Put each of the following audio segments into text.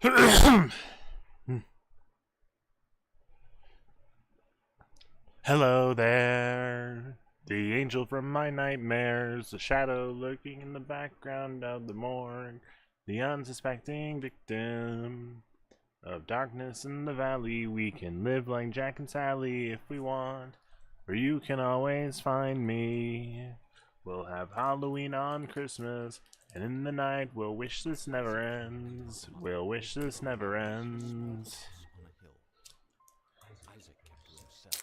Hello there, the angel from my nightmares, the shadow lurking in the background of the morgue, the unsuspecting victim of darkness in the valley. We can live like Jack and Sally if we want, or you can always find me. We'll have Halloween on Christmas, and in the night we'll wish this never ends. We'll wish this never ends. Isaac kept to himself,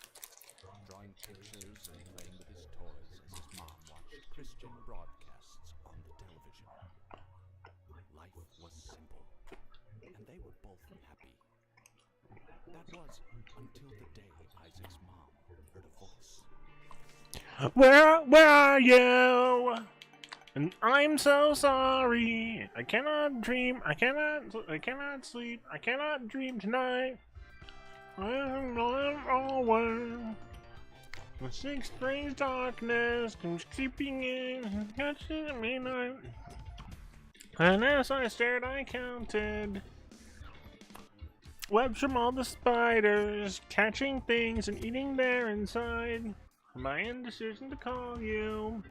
drawing pictures and playing with his toys as his mom watched Christian broadcasts on the television. Life was simple, and they were both happy. That was until the day Isaac's mom heard a voice. Where are you? And I'm so sorry. I cannot dream. I cannot sleep. I cannot dream tonight. I'm over. The six strange darkness comes creeping in and catching me night. And as I stared, I counted webs from all the spiders, catching things and eating their inside. My indecision to call you.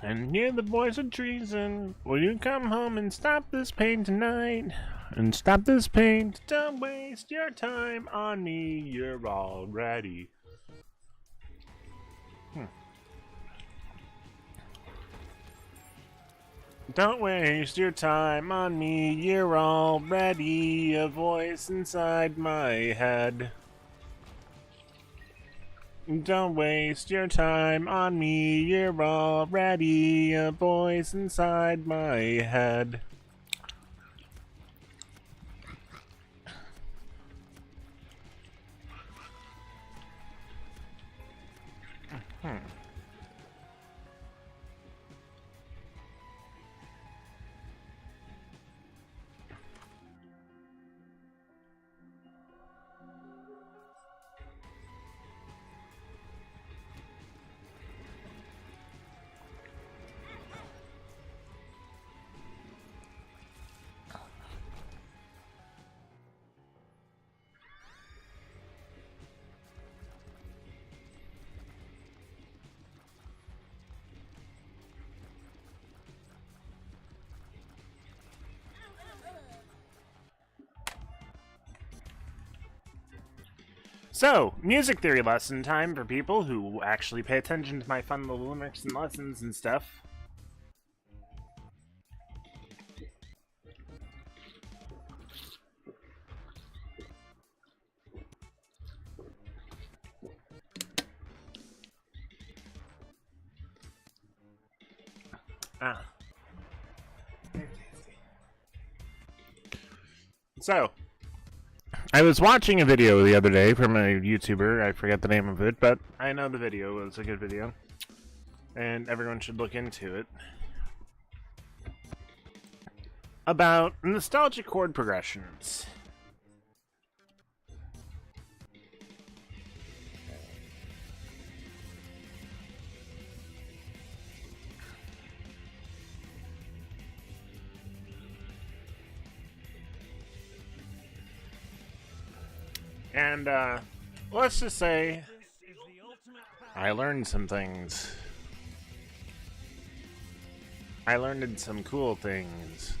And hear the voice of treason. Will you come home and stop this pain tonight? And stop this pain. Don't waste your time on me. You're all ready. Don't waste your time on me. You're already a voice inside my head. Don't waste your time on me, you're already a voice inside my head. So, music theory lesson time for people who actually pay attention to my fun little limericks and lessons and stuff. So, I was watching a video the other day from a YouTuber, I forget the name of it, but I know the video was a good video, and everyone should look into it, about nostalgic chord progressions. And, let's just say, I learned some things. I learned some cool things.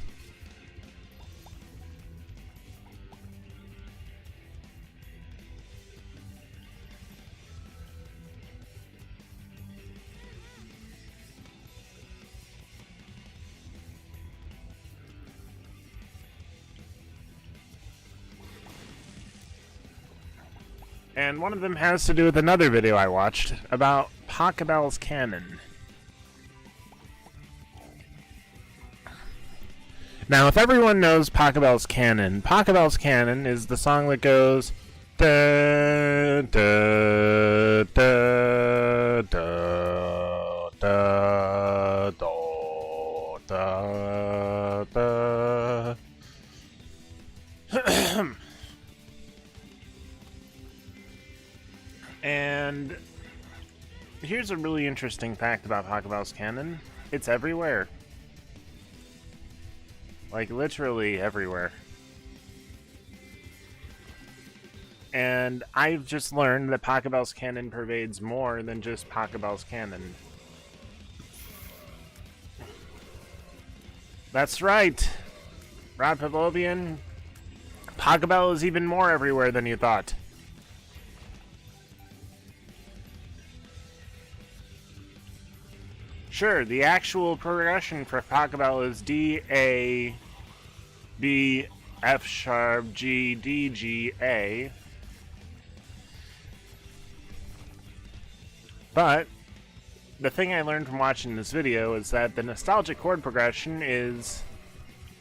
And one of them has to do with another video I watched about Pachelbel's Canon. Now, if everyone knows Pachelbel's Canon is the song that goes da da da da da da da da. And here's a really interesting fact about Pachelbel's Canon. It's everywhere. Like, literally everywhere. And I've just learned that Pachelbel's canon pervades more than just Pachelbel's canon. That's right! Rod Pavlovian, Pachelbel is even more everywhere than you thought. Sure, the actual progression for Pachelbel is D, A, B, F sharp, G, D, G, A. But the thing I learned from watching this video is that the nostalgic chord progression is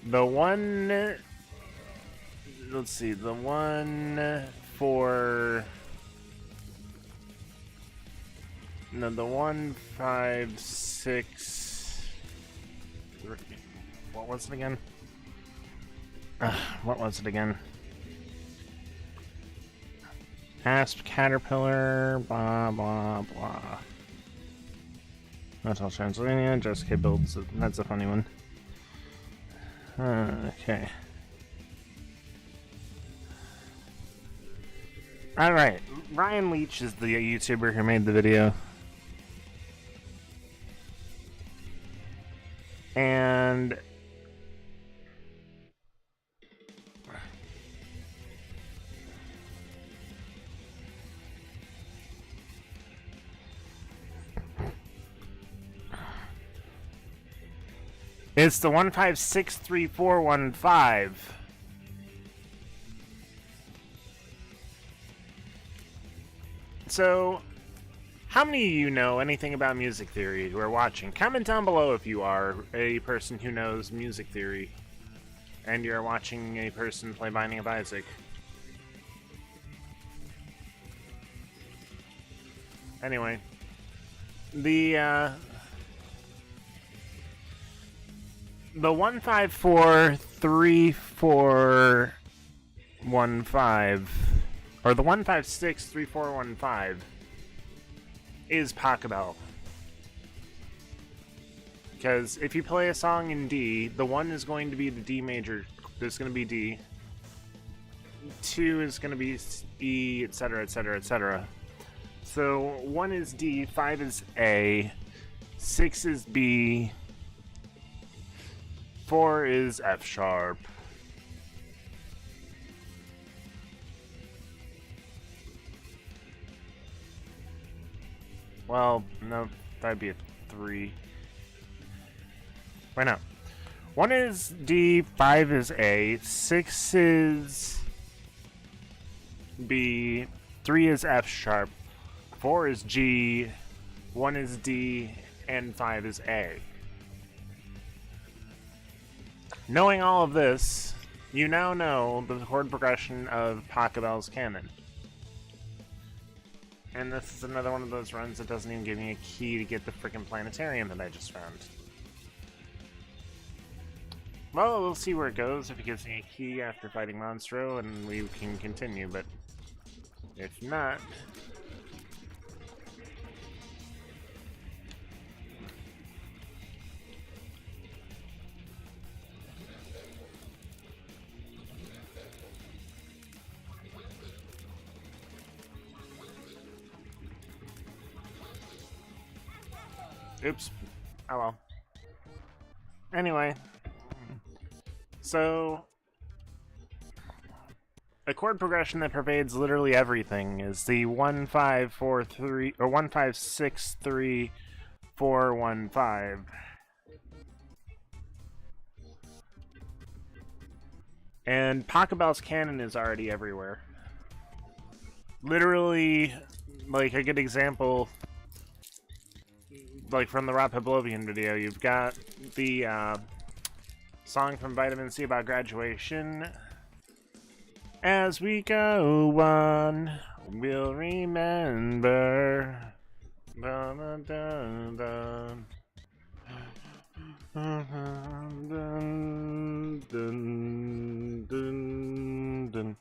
the one... Let's see, the one for... No, the 1, 5, 6... What was it again? What was it again? Asp, Caterpillar, blah, blah, blah. Hotel Transylvania, Jessica builds... That's a funny one. Okay. Alright, Ryan Leach is the YouTuber who made the video. And... it's the 1563415. So, how many of you know anything about music theory who are watching? Comment down below if you are a person who knows music theory and you're watching a person play Binding of Isaac. Anyway, the 1543415 or the 1563415 is Pachelbel. Because if you play a song in D, the 1 is going to be the D major, there's going to be D. 2 is going to be E, etc., etc., etc. So 1 is D, 5 is A, 6 is B, 4 is F sharp. Well, no, that'd be a 3. Why not? 1 is D, 5 is A, 6 is B, 3 is F sharp, 4 is G, 1 is D, and 5 is A. Knowing all of this, you now know the chord progression of Pachelbel's canon. And this is another one of those runs that doesn't even give me a key to get the freaking planetarium that I just found. Well, we'll see where it goes. If it gives me a key after fighting Monstro, and we can continue, but if not... Oops. Oh well. Anyway. So, a chord progression that pervades literally everything is the 1543 or 1563415. And Pachelbel's canon is already everywhere. Literally, like a good example, like from the Rod Pavlovian video, you've got the song from Vitamin C about graduation. As we go on, we'll remember. Dun, dun, dun, dun. Dun, dun, dun, dun.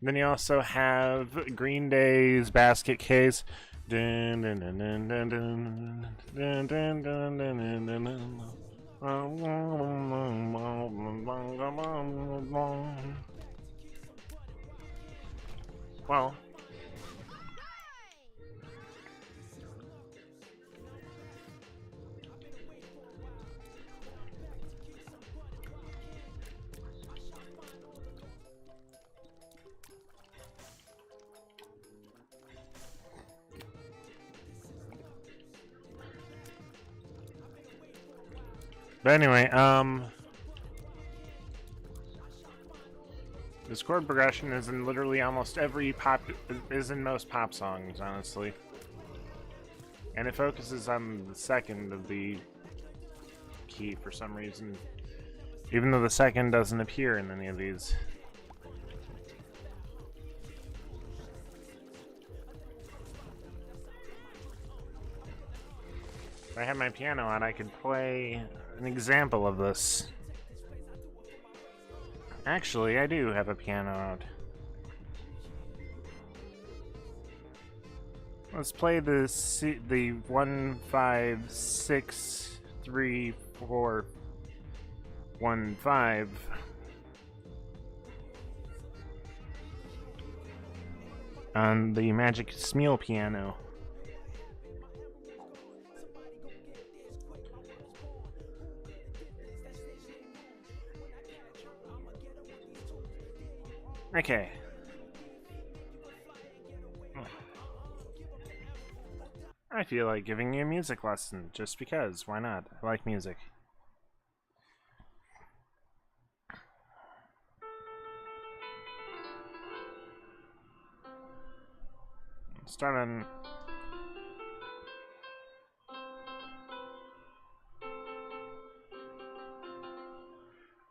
Then you also have Green Day's Basket Case. Dun, dun, dun, dun, dun, dun, dun, dun, dun, dun, dun, dun. Well, but anyway, this chord progression is in literally almost every is in most pop songs, honestly. And it focuses on the second of the key for some reason. Even though the second doesn't appear in any of these. If I had my piano on, I could play an example of this. Actually, I do have a piano out. Let's play the 1 5 6 3 4 1 5 on the Magic Smeel piano. Okay. I feel like giving you a music lesson, just because. Why not? I like music. Start on...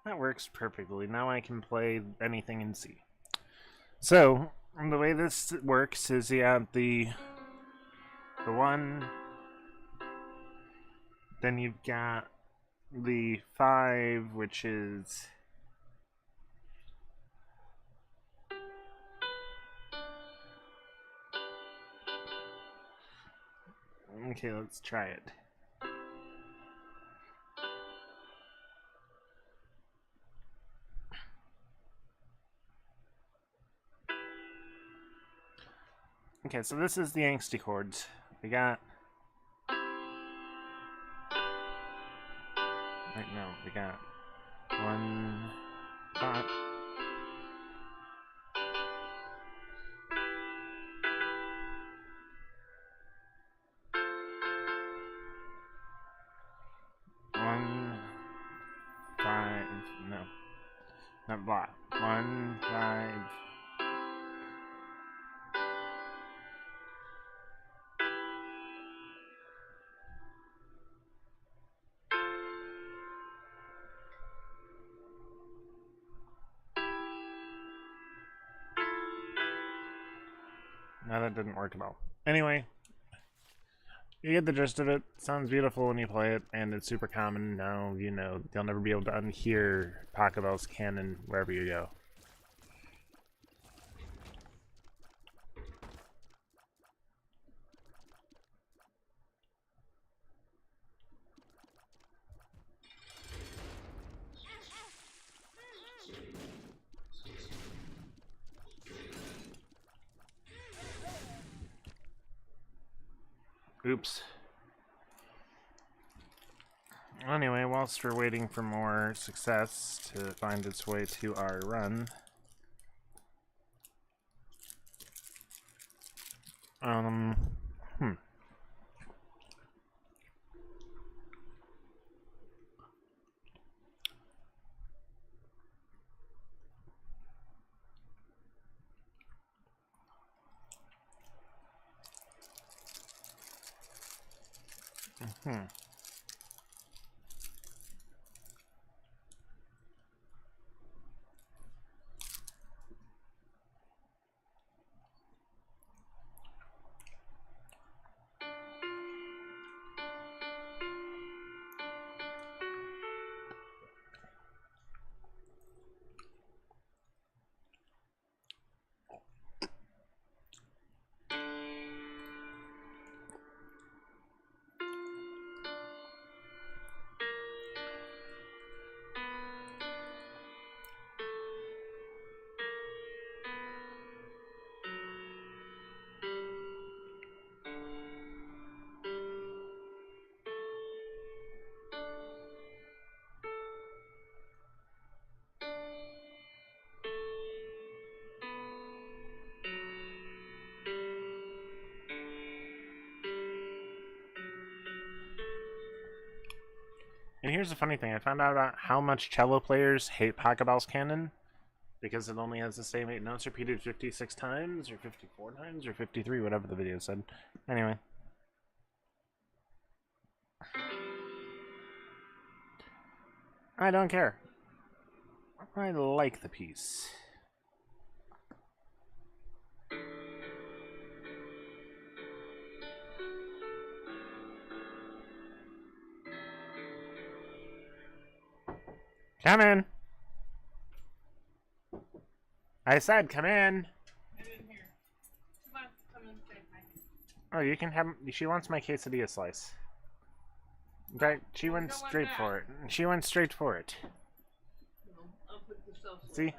That works perfectly. Now I can play anything in C. So, the way this works is you have the 1, then you've got the 5, which is... Okay, let's try it. Okay, so this is the angsty chords. We got... Wait, no, we got 1, 5... Not blah. 1 5... No, that didn't work at all. Anyway, you get the gist of it. Sounds beautiful when you play it, and it's super common now. You know, you'll never be able to unhear Pachelbel's canon wherever you go. Oops. Anyway, whilst we're waiting for more success to find its way to our run, And here's the funny thing, I found out about how much cello players hate Pachelbel's canon because it only has the same 8 notes repeated 56 times, or 54 times, or 53, whatever the video said. Anyway. I don't care. I like the piece. Come in. I said come in. I didn't hear. She wants to come and say hi. Oh, you can have... She wants my quesadilla slice. In fact, she Oh, went don't want straight that. for it. She went straight for it. No, I'll put the sauce See? aside.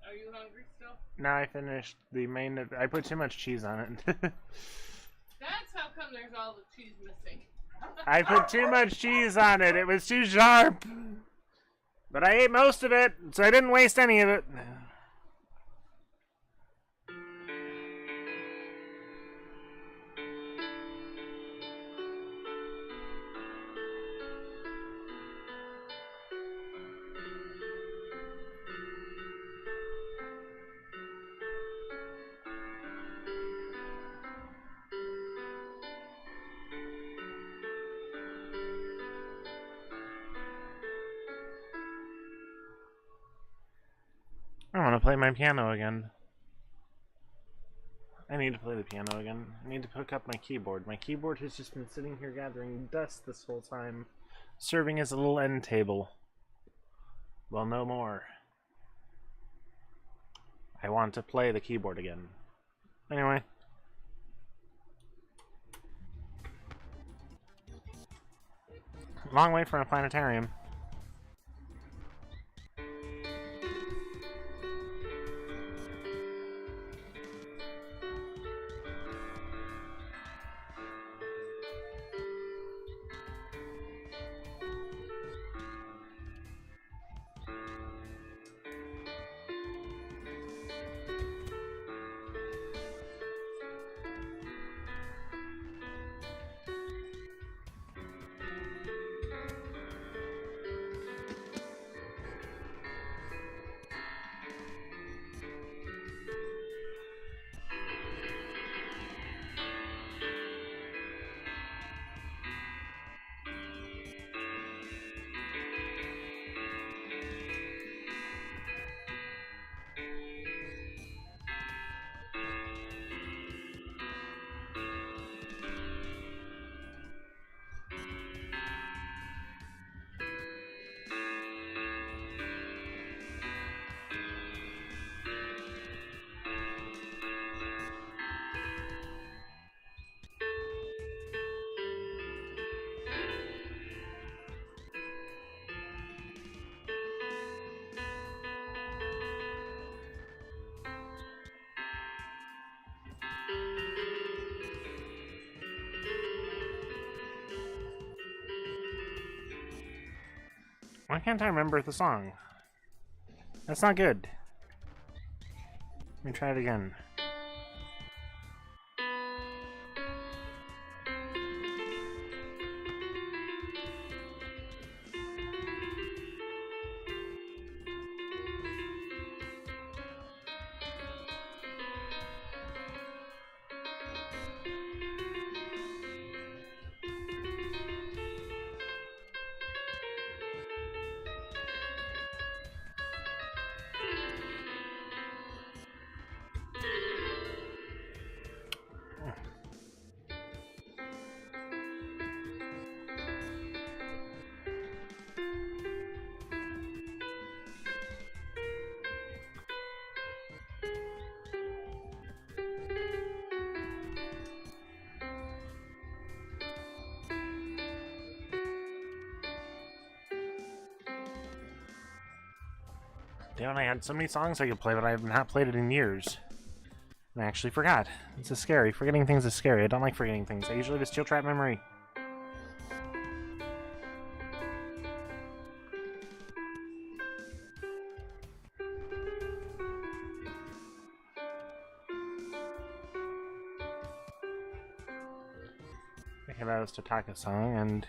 Are you hungry still? Now I finished the main... I put too much cheese on it. That's how come there's all the cheese missing. I put too much cheese on it. It was too sharp. But I ate most of it, so I didn't waste any of it. I want to play my piano again. I need to play the piano again. I need to hook up my keyboard. My keyboard has just been sitting here gathering dust this whole time, serving as a little end table. Well, no more. I want to play the keyboard again. Anyway. Long way from a planetarium. Why can't I remember the song? That's not good. Let me try it again. Damn, I had so many songs I could play, but I have not played it in years. And I actually forgot. This is scary. Forgetting things is scary. I don't like forgetting things. I usually have a steel trap memory. Okay, that was Tataka's song, and...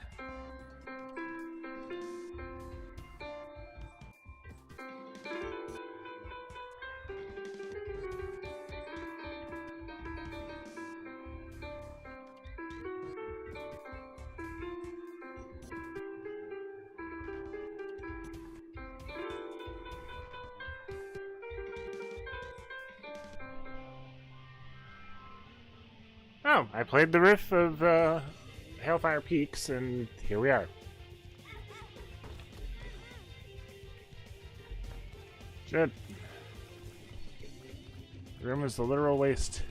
Oh, I played the riff of Hailfire Peaks, and here we are. Shit. The room was the literal waste.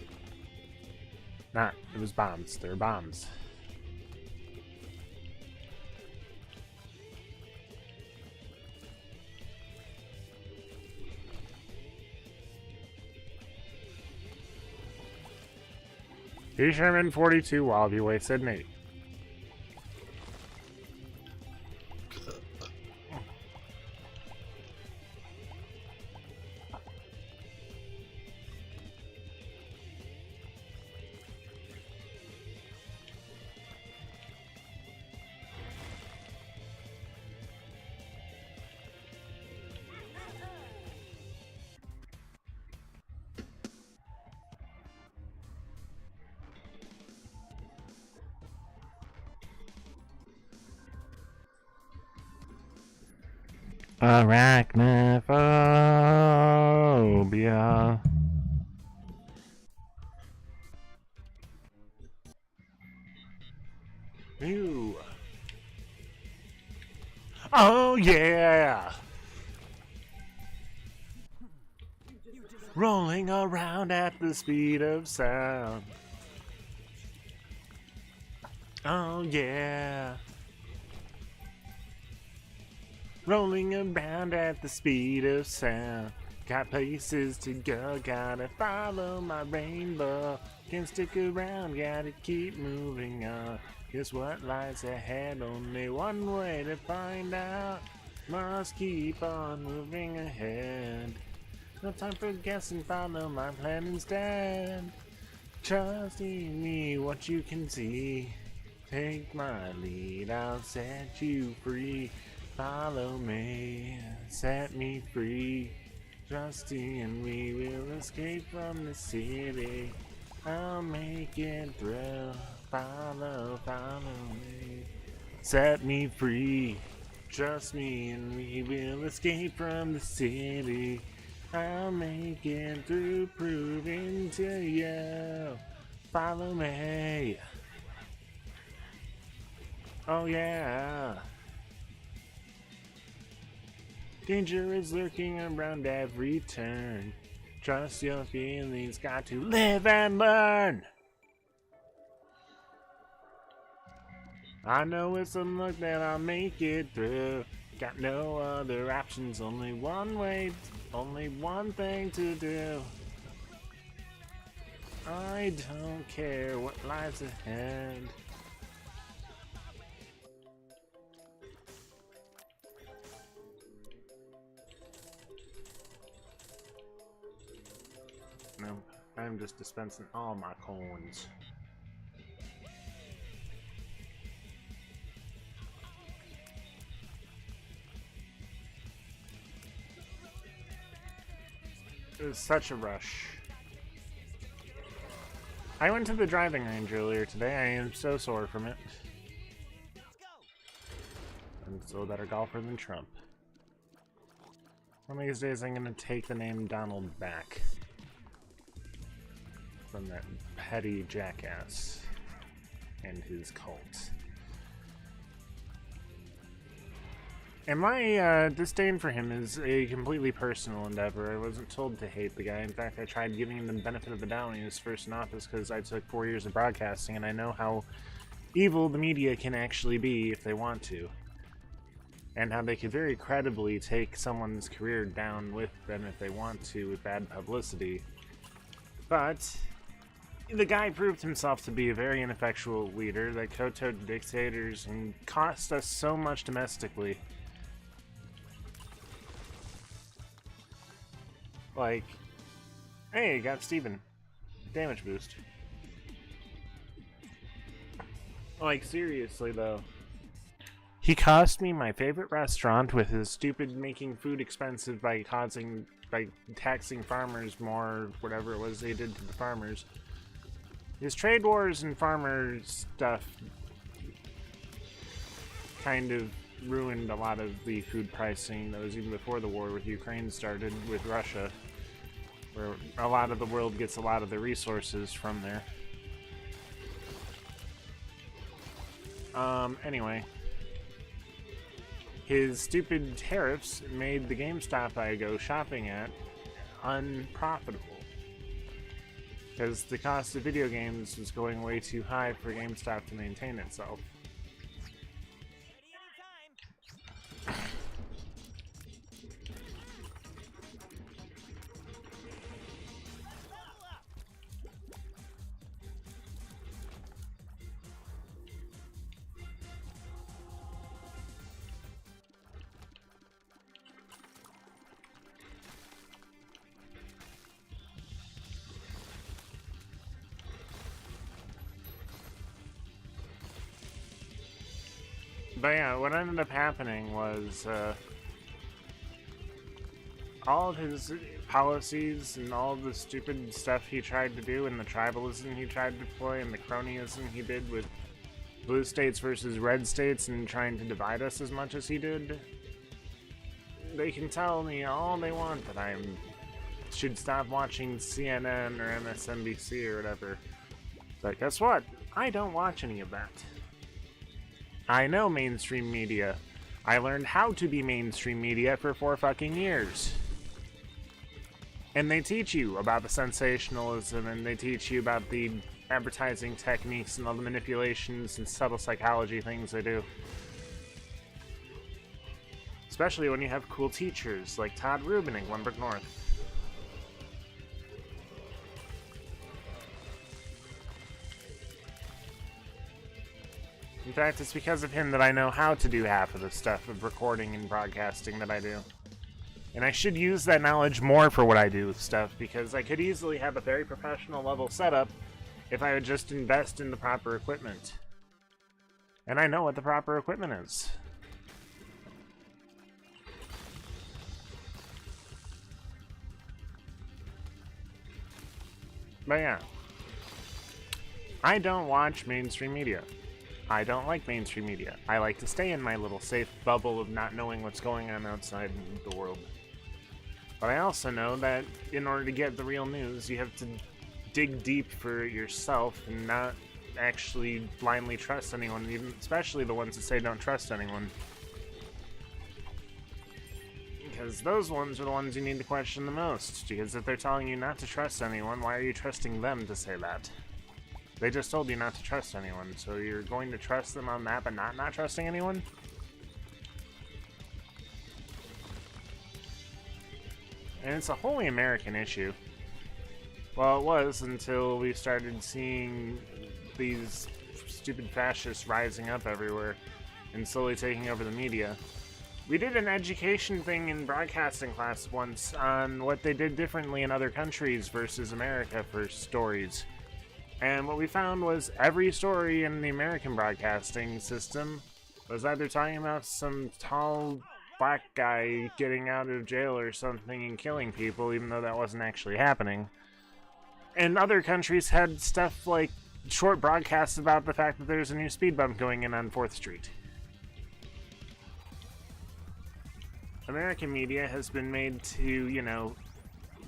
Nah, it was bombs. There were bombs. T. Sherman 42 Wallaby Sydney. Arachnophobia. Ew. Oh yeah. Rolling around at the speed of sound. Oh yeah. Rolling around at the speed of sound. Got places to go, gotta follow my rainbow. Can't stick around, gotta keep moving on. Guess what lies ahead? Only one way to find out. Must keep on moving ahead. No time for guessing, follow my plan instead. Trust in me, what you can see. Take my lead, I'll set you free. Follow me, set me free. Trust in me, we'll escape from the city. I'll make it through. Follow me. Set me free. Trust me and we will escape from the city. I'll make it through, proving to you. Follow me. Oh yeah. Danger is lurking around every turn. Trust your feelings, got to live and learn. I know it's a look that I'll make it through. Got no other options, only one way, only one thing to do. I don't care what lies ahead. No, I'm just dispensing all my coins. It was such a rush. I went to the driving range earlier today. I am so sore from it. I'm still a better golfer than Trump. One of these days I'm gonna take the name Donald back from that petty jackass and his cult. And my disdain for him is a completely personal endeavor. I wasn't told to hate the guy. In fact, I tried giving him the benefit of the doubt when he was first in office because I took 4 years of broadcasting and I know how evil the media can actually be if they want to. And how they could very credibly take someone's career down with them if they want to with bad publicity. But the guy proved himself to be a very ineffectual leader that kowtowed dictators and cost us so much domestically. Like, hey, got Steven. Damage boost. Like, seriously, though. He cost me my favorite restaurant with his stupid making food expensive by taxing farmers more, whatever it was they did to the farmers. His trade wars and farmer stuff kind of ruined a lot of the food pricing that was even before the war with Ukraine started with Russia, where a lot of the world gets a lot of the resources from there. Anyway. His stupid tariffs made the GameStop I go shopping at unprofitable. Because the cost of video games was going way too high for GameStop to maintain itself. But yeah, what ended up happening was all of his policies and all of the stupid stuff he tried to do and the tribalism he tried to deploy and the cronyism he did with blue states versus red states and trying to divide us as much as he did. They can tell me all they want that I should stop watching CNN or MSNBC or whatever. But guess what? I don't watch any of that. I know mainstream media. I learned how to be mainstream media for 4 fucking years. And they teach you about the sensationalism, and they teach you about the advertising techniques and all the manipulations and subtle psychology things they do. Especially when you have cool teachers like Todd Rubin at Glenbrook North. In fact, it's because of him that I know how to do half of the stuff of recording and broadcasting that I do. And I should use that knowledge more for what I do with stuff, because I could easily have a very professional level setup if I would just invest in the proper equipment. And I know what the proper equipment is. But yeah. I don't watch mainstream media. I don't like mainstream media. I like to stay in my little safe bubble of not knowing what's going on outside the world. But I also know that in order to get the real news, you have to dig deep for yourself and not actually blindly trust anyone, even especially the ones that say don't trust anyone. Because those ones are the ones you need to question the most. Because if they're telling you not to trust anyone, why are you trusting them to say that? They just told you not to trust anyone, so you're going to trust them on that but not trusting anyone? And it's a wholly American issue. Well, it was until we started seeing these stupid fascists rising up everywhere and slowly taking over the media. We did an education thing in broadcasting class once on what they did differently in other countries versus America for stories. And what we found was every story in the American broadcasting system was either talking about some tall black guy getting out of jail or something and killing people, even though that wasn't actually happening. And other countries had stuff like short broadcasts about the fact that there's a new speed bump going in on 4th Street. American media has been made to, you know,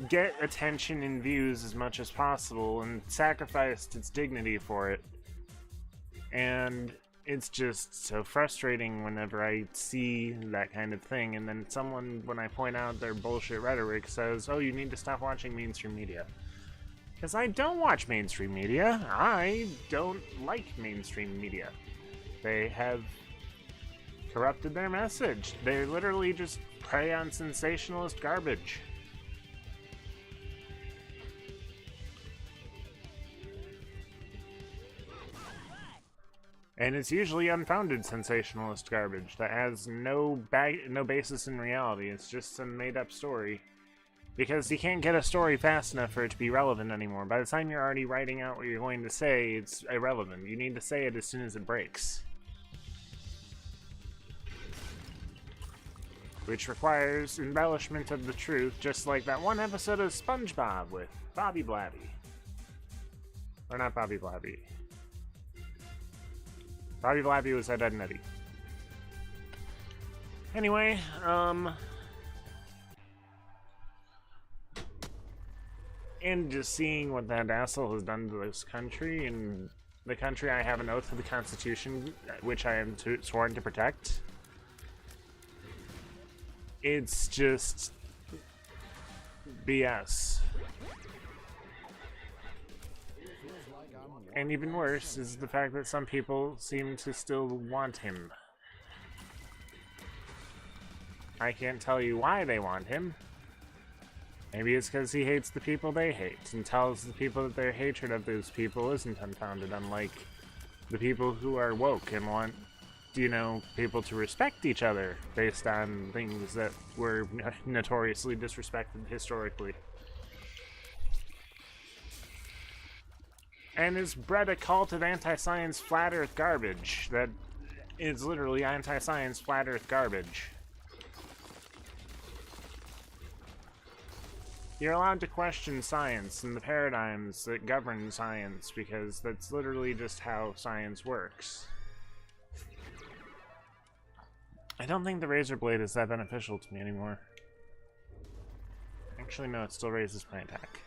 get attention and views as much as possible and sacrificed its dignity for it. And it's just so frustrating whenever I see that kind of thing, and then someone, when I point out their bullshit rhetoric, says, oh, you need to stop watching mainstream media. Because I don't watch mainstream media. I don't like mainstream media. They have corrupted their message. They literally just prey on sensationalist garbage. And it's usually unfounded sensationalist garbage that has no basis in reality. It's just some made-up story. Because you can't get a story fast enough for it to be relevant anymore. By the time you're already writing out what you're going to say, it's irrelevant. You need to say it as soon as it breaks. Which requires embellishment of the truth, just like that one episode of SpongeBob with Bobby Blabby. Or not Bobby Blabby. Bobby Blabby was Ed, Edd n Eddy. Anyway, and just seeing what that asshole has done to this country and the country I have an oath of the Constitution, which I am sworn to protect. It's just BS. And even worse is the fact that some people seem to still want him. I can't tell you why they want him. Maybe it's because he hates the people they hate, and tells the people that their hatred of those people isn't unfounded, unlike the people who are woke and want, you know, people to respect each other based on things that were notoriously disrespected historically. And has bred a cult of anti-science flat earth garbage that is literally anti-science flat earth garbage. You're allowed to question science and the paradigms that govern science, because that's literally just how science works. I don't think the razor blade is that beneficial to me anymore. Actually, no, it still raises my attack.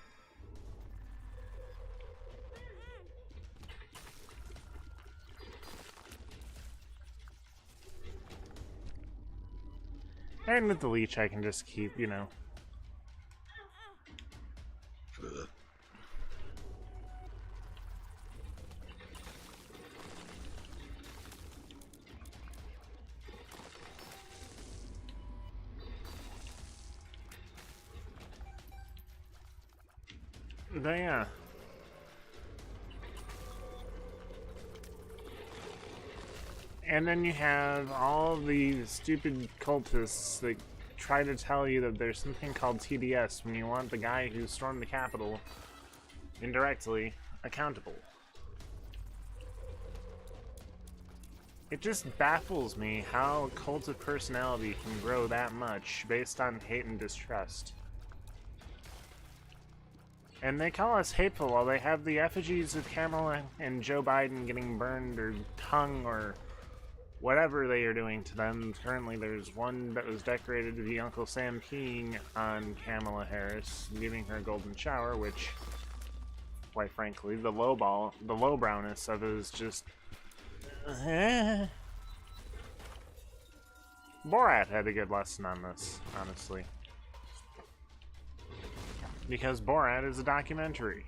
And with the leech, I can just keep, you know. But yeah. And then you have all these stupid cultists that try to tell you that there's something called TDS when you want the guy who stormed the Capitol indirectly accountable. It just baffles me how a cult of personality can grow that much based on hate and distrust. And they call us hateful while they have the effigies of Kamala and Joe Biden getting burned or hung or whatever they are doing to them. Currently there's one that was decorated to be Uncle Sam peeing on Kamala Harris, giving her a golden shower, which, quite frankly, the lowbrowness of it is just... Borat had a good lesson on this, honestly. Because Borat is a documentary.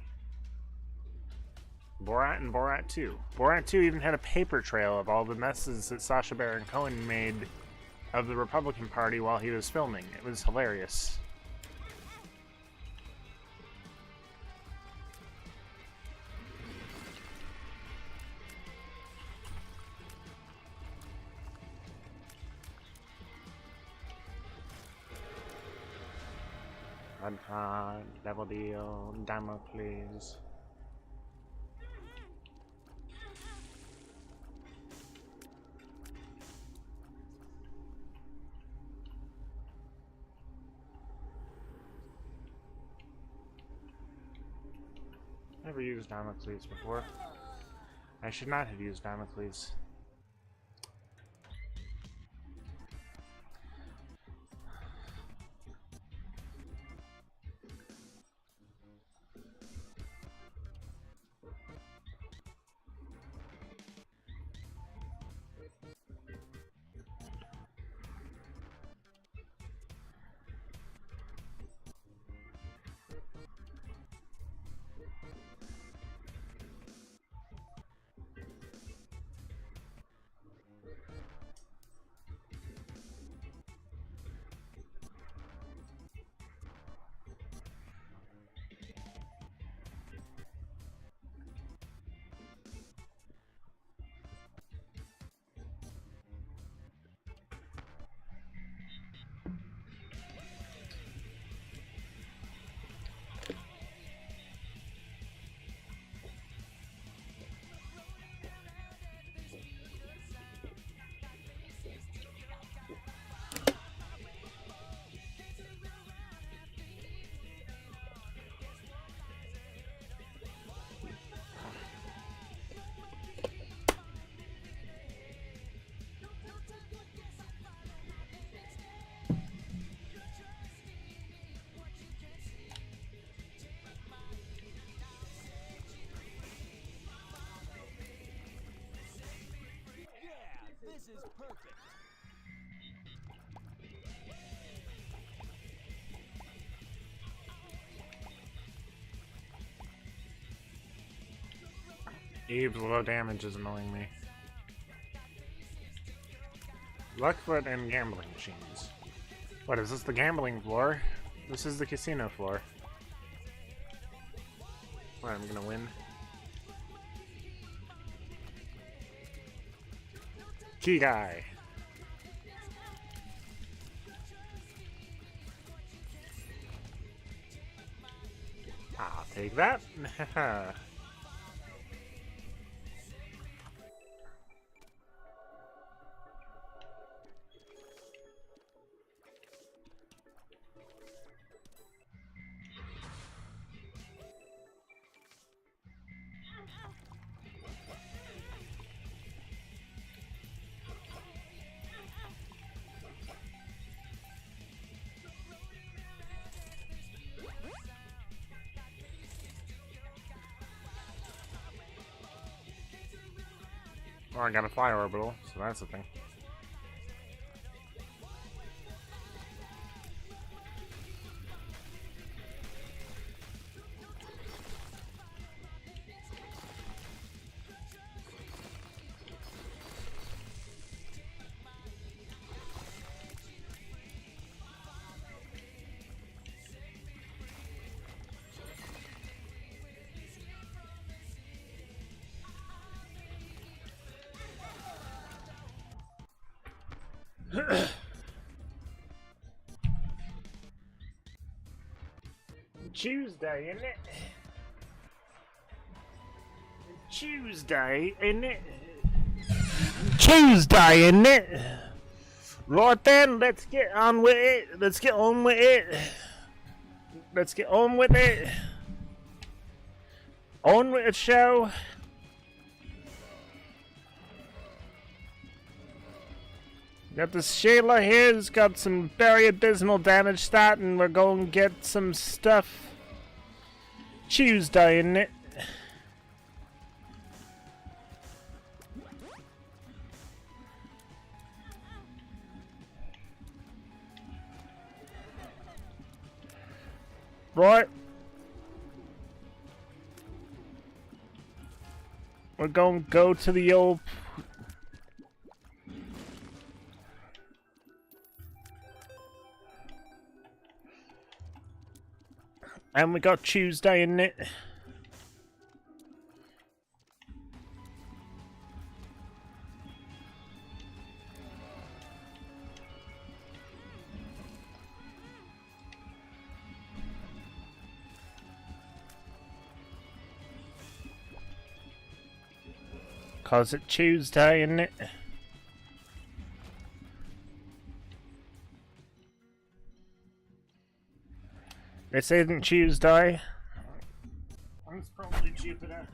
Borat and Borat 2. Borat 2 even had a paper trail of all the messes that Sacha Baron Cohen made of the Republican Party while he was filming. It was hilarious. Hard, Devil Deal, Damocles. Never used Damocles before. I should not have used Damocles. This is perfect. Eve's low damage is annoying me. Luckfoot and gambling machines. What, is this the gambling floor? This is the casino floor. What, I'm gonna win? Key guy. I'll take that. Oh, I got a fly orbital, so that's the thing. Tuesday, isn't it? Tuesday, isn't it? Tuesday, isn't it? Right then, let's get on with it. Let's get on with it. Let's get on with it. On with the show. Got this Shayla here who's got some very abysmal damage stat, and we're going to get some stuff. Tuesday, isn't it? Right. We're going to go to the old... And we got Tuesday, in it. Cause it's Tuesday, isn't it? This isn't Tuesday. It's probably Jupiter.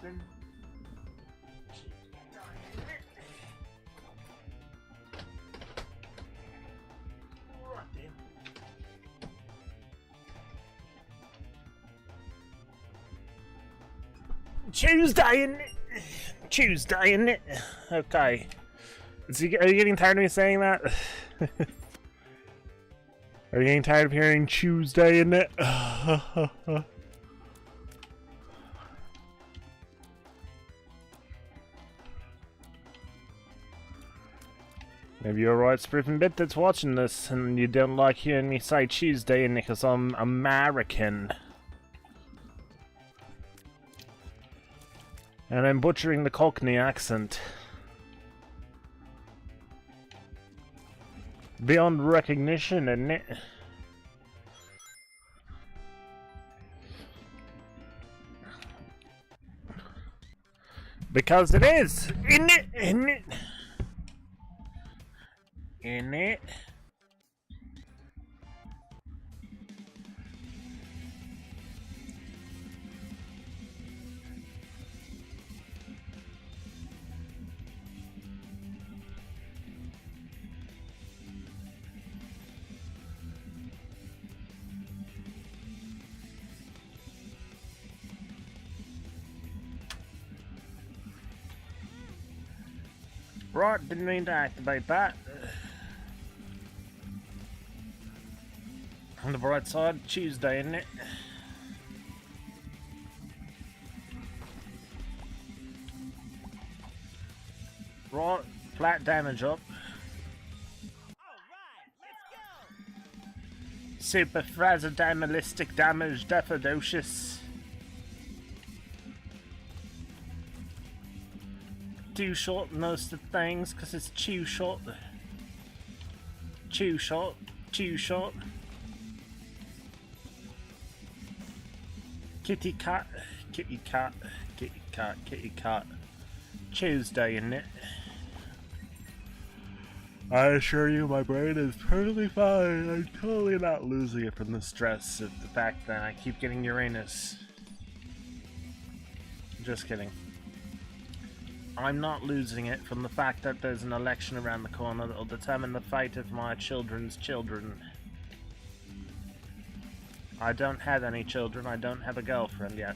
Then Tuesday, isn't it? Tuesday, isn't it? Okay. Are you getting tired of me saying that? Are you getting tired of hearing Tuesday, isn't it? Maybe you're a right spriffing bit that's watching this and you don't like hearing me say Tuesday because I'm American. And I'm butchering the Cockney accent. Beyond recognition, isn't it? Because it is! Isn't it? Isn't it? Isn't it? Right, didn't mean to activate that. On the bright side, Tuesday, isn't it? Right, flat damage up. Super Frazzadamalistic damage, Defodocious. Do short most of things because it's chew short. Chew short, chew short. Kitty cat, kitty cat, kitty cat, kitty cat. Tuesday, isn't it? I assure you, my brain is perfectly fine. I'm totally not losing it from the stress of the fact that I keep getting Uranus. Just kidding. I'm not losing it from the fact that there's an election around the corner that will determine the fate of my children's children. I don't have any children, I don't have a girlfriend yet.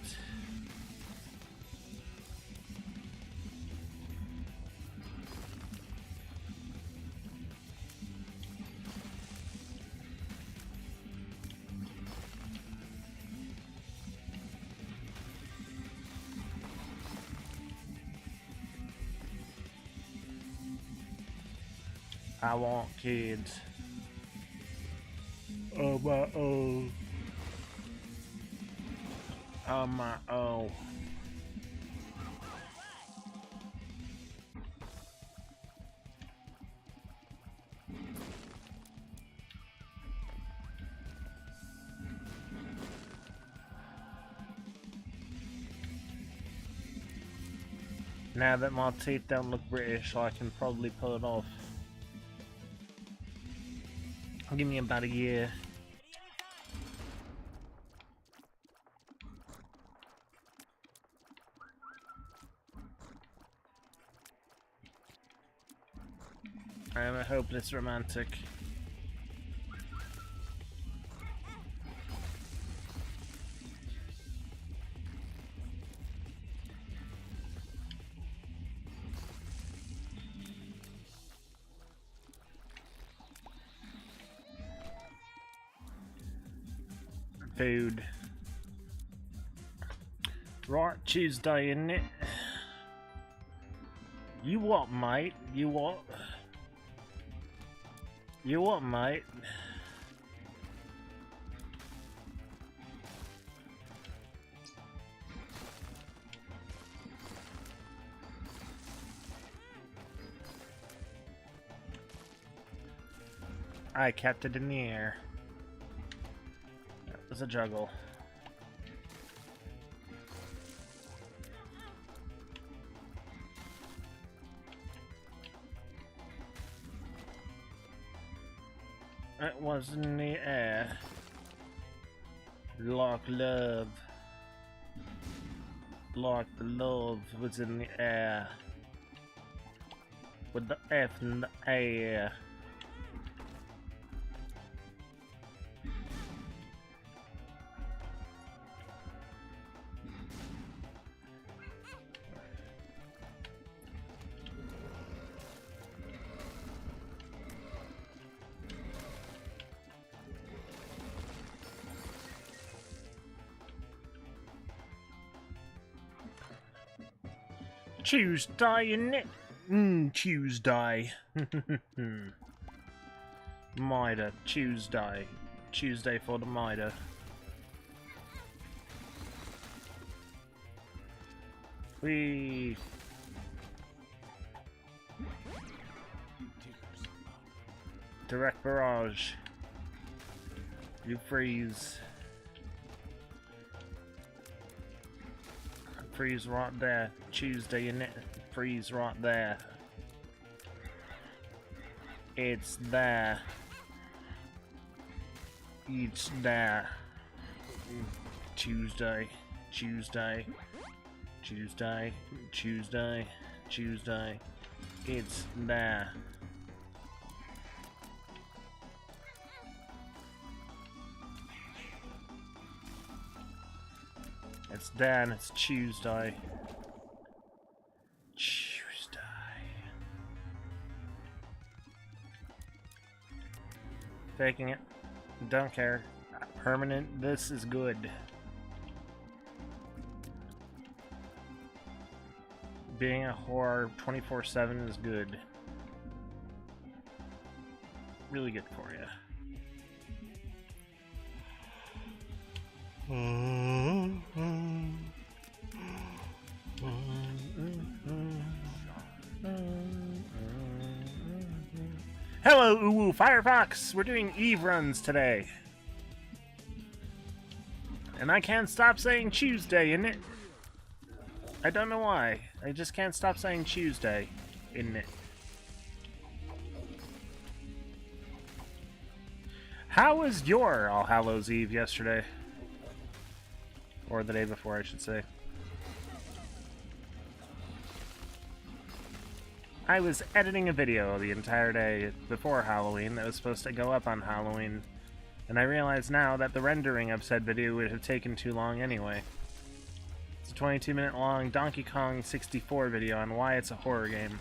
I want kids. Oh my oh. Oh my oh. Now that my teeth don't look British, I can probably pull it off. Give me about a year. I am a hopeless romantic. Food. Right, Tuesday, isn't it? You what, mate? You what? You what, mate? I kept it in the air. That was a juggle. It was in the air. Like love. Like the love was in the air. With the F in the air. Tuesday, innit? Tuesday. Mida, Tuesday. Tuesday for the Mida. Whee! Direct barrage. You freeze. Freeze right there. Tuesday, in it. Freeze right there. It's there. It's there. Tuesday. Tuesday. Tuesday. Tuesday. Tuesday. It's there. It's there and it's Tuesday. Tuesday. Taking it. Don't care. Permanent. This is good. Being a whore 24/7 is good. Really good for you. Hello, Uwu Firefox! We're doing Eve runs today. And I can't stop saying Tuesday, innit? I don't know why. I just can't stop saying Tuesday, innit? How was your All Hallows Eve yesterday? Or the day before, I should say. I was editing a video the entire day before Halloween that was supposed to go up on Halloween, and I realize now that the rendering of said video would have taken too long anyway. It's a 22-minute long Donkey Kong 64 video on why it's a horror game.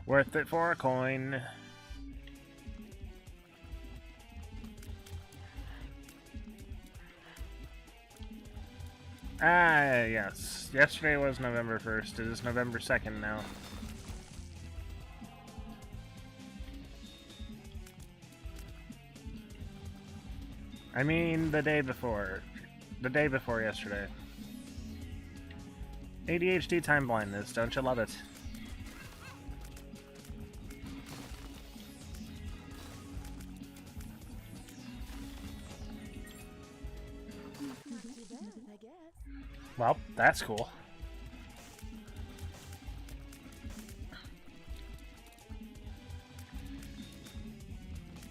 Worth it for a coin. Ah, yes. Yesterday was November 1st. It is November 2nd now. I mean, the day before. The day before yesterday. ADHD time blindness, don't you love it? Well, that's cool.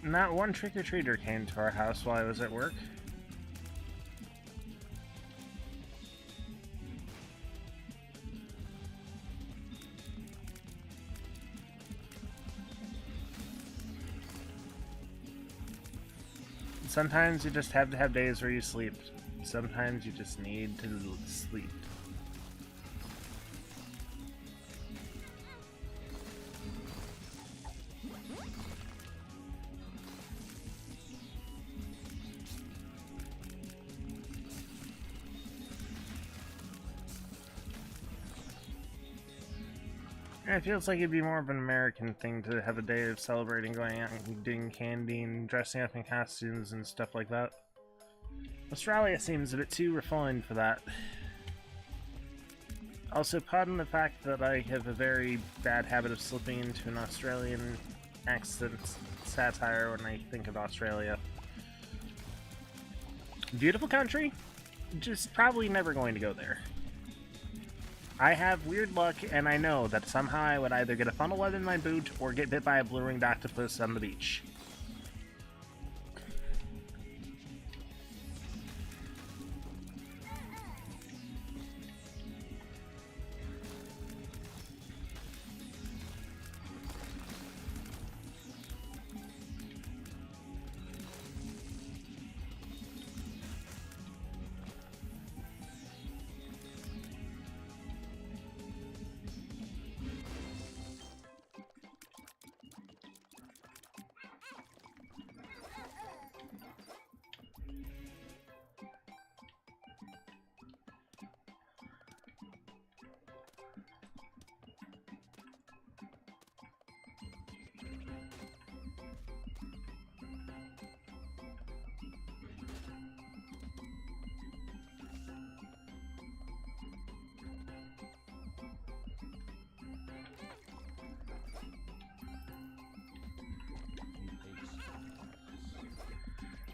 Not one trick-or-treater came to our house while I was at work. Sometimes you just have to have days where you sleep. Sometimes you just need to sleep. Yeah, it feels like it'd be more of an American thing to have a day of celebrating, going out and doing candy and dressing up in costumes and stuff like that. Australia seems a bit too refined for that. Also, pardon the fact that I have a very bad habit of slipping into an Australian accent satire when I think of Australia. Beautiful country, just probably never going to go there. I have weird luck, and I know that somehow I would either get a funnel web in my boot or get bit by a blue-ringed octopus on the beach.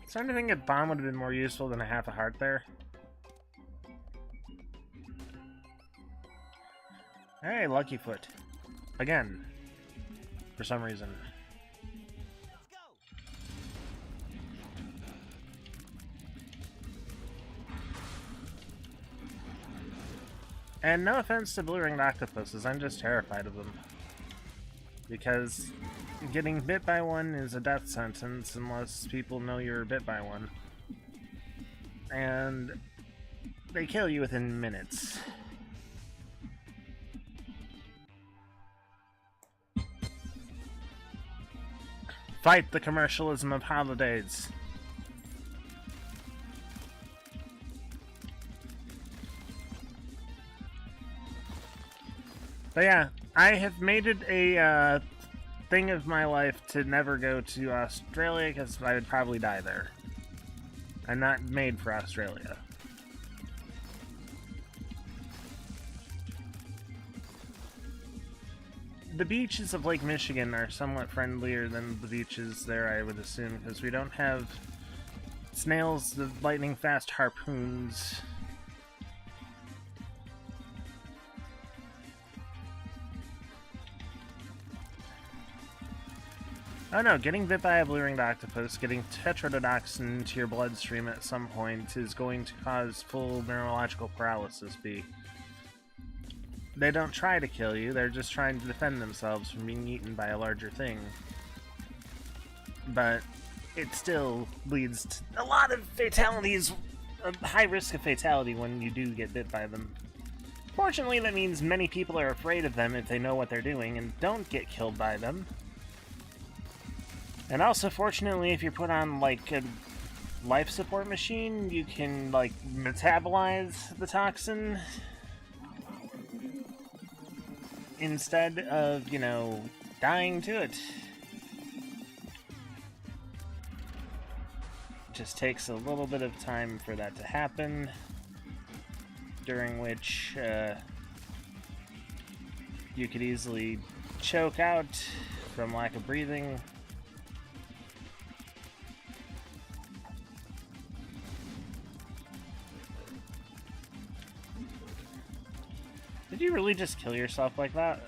Starting to think a bomb would have been more useful than a half a heart there. Hey, Lucky Foot. Again. For some reason. And no offense to blue-ringed octopuses, I'm just terrified of them. Because getting bit by one is a death sentence unless people know you're bit by one. And they kill you within minutes. Fight the commercialism of holidays. But yeah, I have made it a thing of my life to never go to Australia because I would probably die there. I'm not made for Australia. The beaches of Lake Michigan are somewhat friendlier than the beaches there, I would assume, because we don't have snails with lightning-fast harpoons. Oh no, getting bit by a blue-ringed octopus, getting tetrodotoxin into your bloodstream at some point is going to cause full neurological paralysis, B. They don't try to kill you, they're just trying to defend themselves from being eaten by a larger thing. But it still leads to a lot of fatalities, a high risk of fatality when you do get bit by them. Fortunately, that means many people are afraid of them if they know what they're doing and don't get killed by them. And also, fortunately, if you're put on, like, a life support machine, you can, like, metabolize the toxin instead of, you know, dying to it. Just takes a little bit of time for that to happen, during which you could easily choke out from lack of breathing. Did you really just kill yourself like that?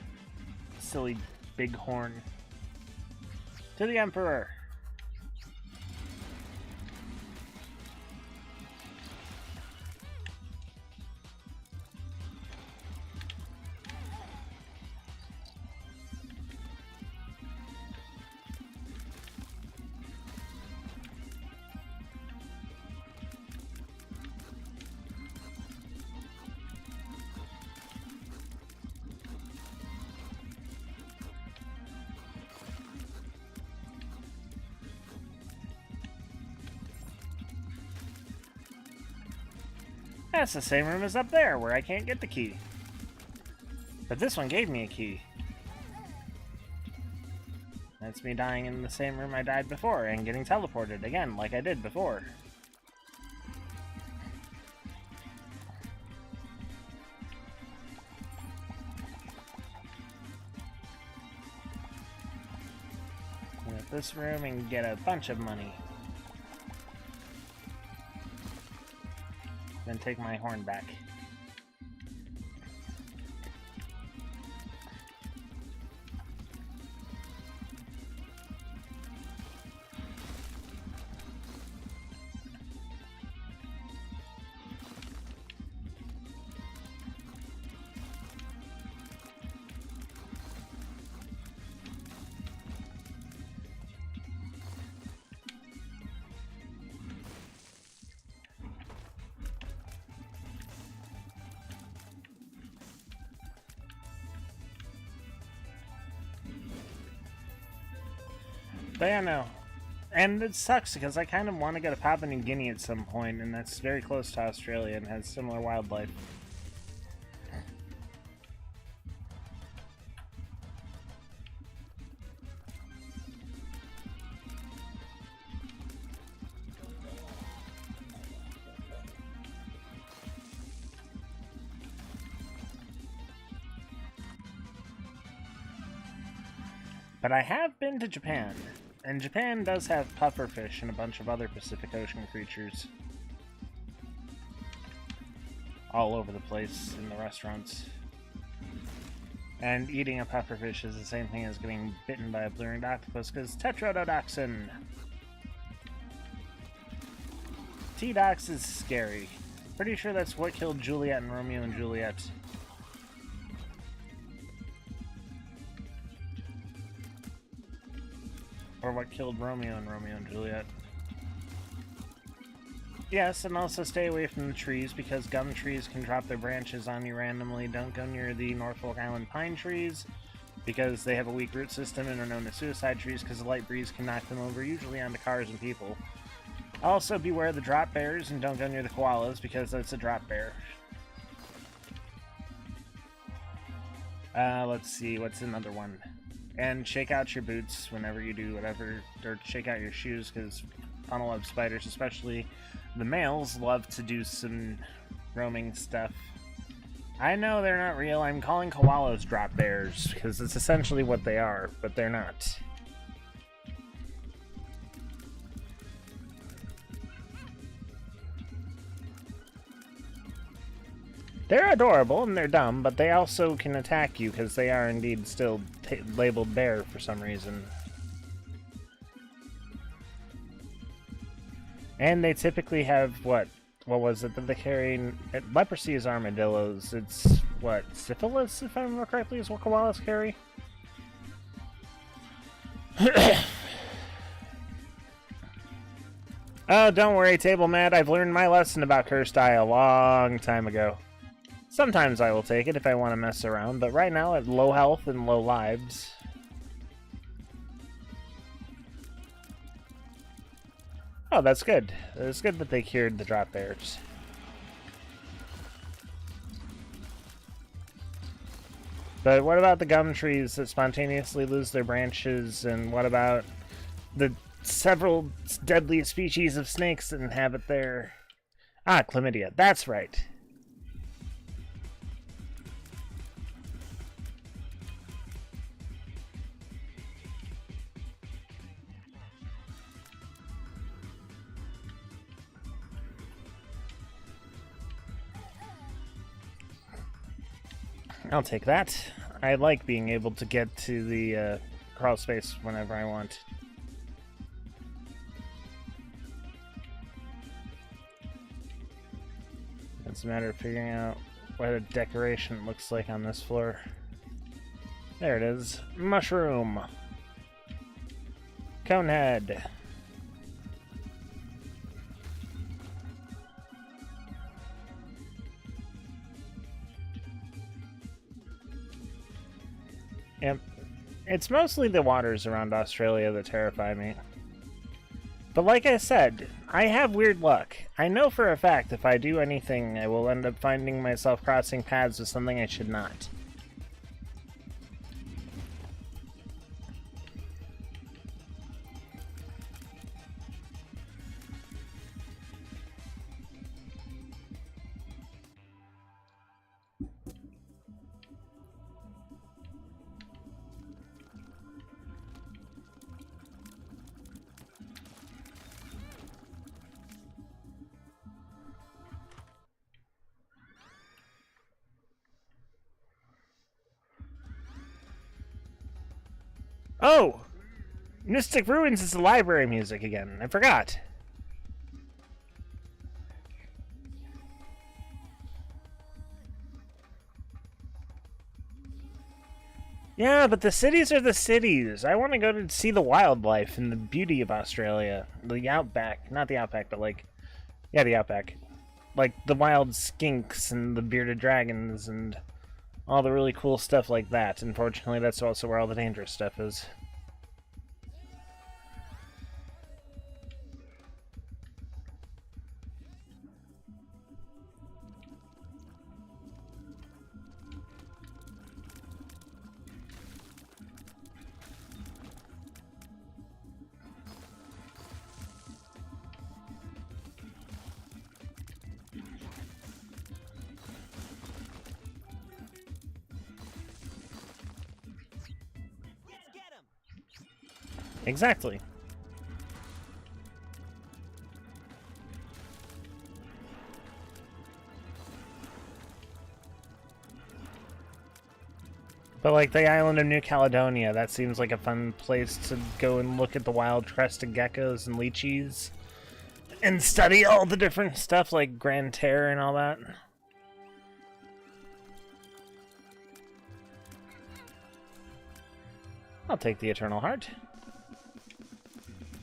Silly bighorn. To the Emperor! That's the same room as up there, where I can't get the key. But this one gave me a key. That's me dying in the same room I died before, and getting teleported again, like I did before. With this room and get a bunch of money. Then take my horn back. But yeah, no. And it sucks because I kind of want to go to Papua New Guinea at some point, and that's very close to Australia and has similar wildlife. But I have been to Japan. And Japan does have pufferfish and a bunch of other Pacific Ocean creatures. All over the place in the restaurants. And eating a pufferfish is the same thing as getting bitten by a blue-ringed octopus, because tetrodotoxin! T-Dox is scary. Pretty sure that's what killed Juliet and Romeo and Juliet. Or what killed Romeo and Juliet. Yes, and also stay away from the trees, because gum trees can drop their branches on you randomly. Don't go near the Norfolk Island pine trees, because they have a weak root system and are known as suicide trees, because a light breeze can knock them over, usually onto cars and people. Also, beware of the drop bears, and don't go near the koalas, because that's a drop bear. Let's see, what's another one? And shake out your boots whenever you do whatever, or shake out your shoes, because funnel web spiders, especially the males, love to do some roaming stuff. I know they're not real. I'm calling koalas drop bears, because it's essentially what they are, but they're not. They're adorable and they're dumb, but they also can attack you because they are indeed still labeled bear for some reason. And they typically have what was it that they carry? Leprosy is armadillos. It's what, syphilis, if I remember correctly, is what koalas carry? Oh, don't worry, Table Mad. I've learned my lesson about Cursed Eye a long time ago. Sometimes I will take it if I want to mess around, but right now at low health and low lives. Oh, that's good. It's good that they cured the drop bears. But what about the gum trees that spontaneously lose their branches, and what about the several deadly species of snakes that inhabit there? Ah, chlamydia. That's right. I'll take that. I like being able to get to the crawl space whenever I want. It's a matter of figuring out what a decoration looks like on this floor. There it is. Mushroom. Conehead. Yep. It's mostly the waters around Australia that terrify me. But like I said, I have weird luck. I know for a fact if I do anything, I will end up finding myself crossing paths with something I should not. Oh! Mystic Ruins is the library music again. I forgot. Yeah, but the cities are the cities. I want to go to see the wildlife and the beauty of Australia. The outback. Not the outback, but like... Yeah, the outback. Like the wild skinks and the bearded dragons and all the really cool stuff like that. Unfortunately, that's also where all the dangerous stuff is. Exactly. But like the island of New Caledonia, that seems like a fun place to go and look at the wild crested geckos and lychees. And study all the different stuff like Grand Terre and all that. I'll take the Eternal Heart.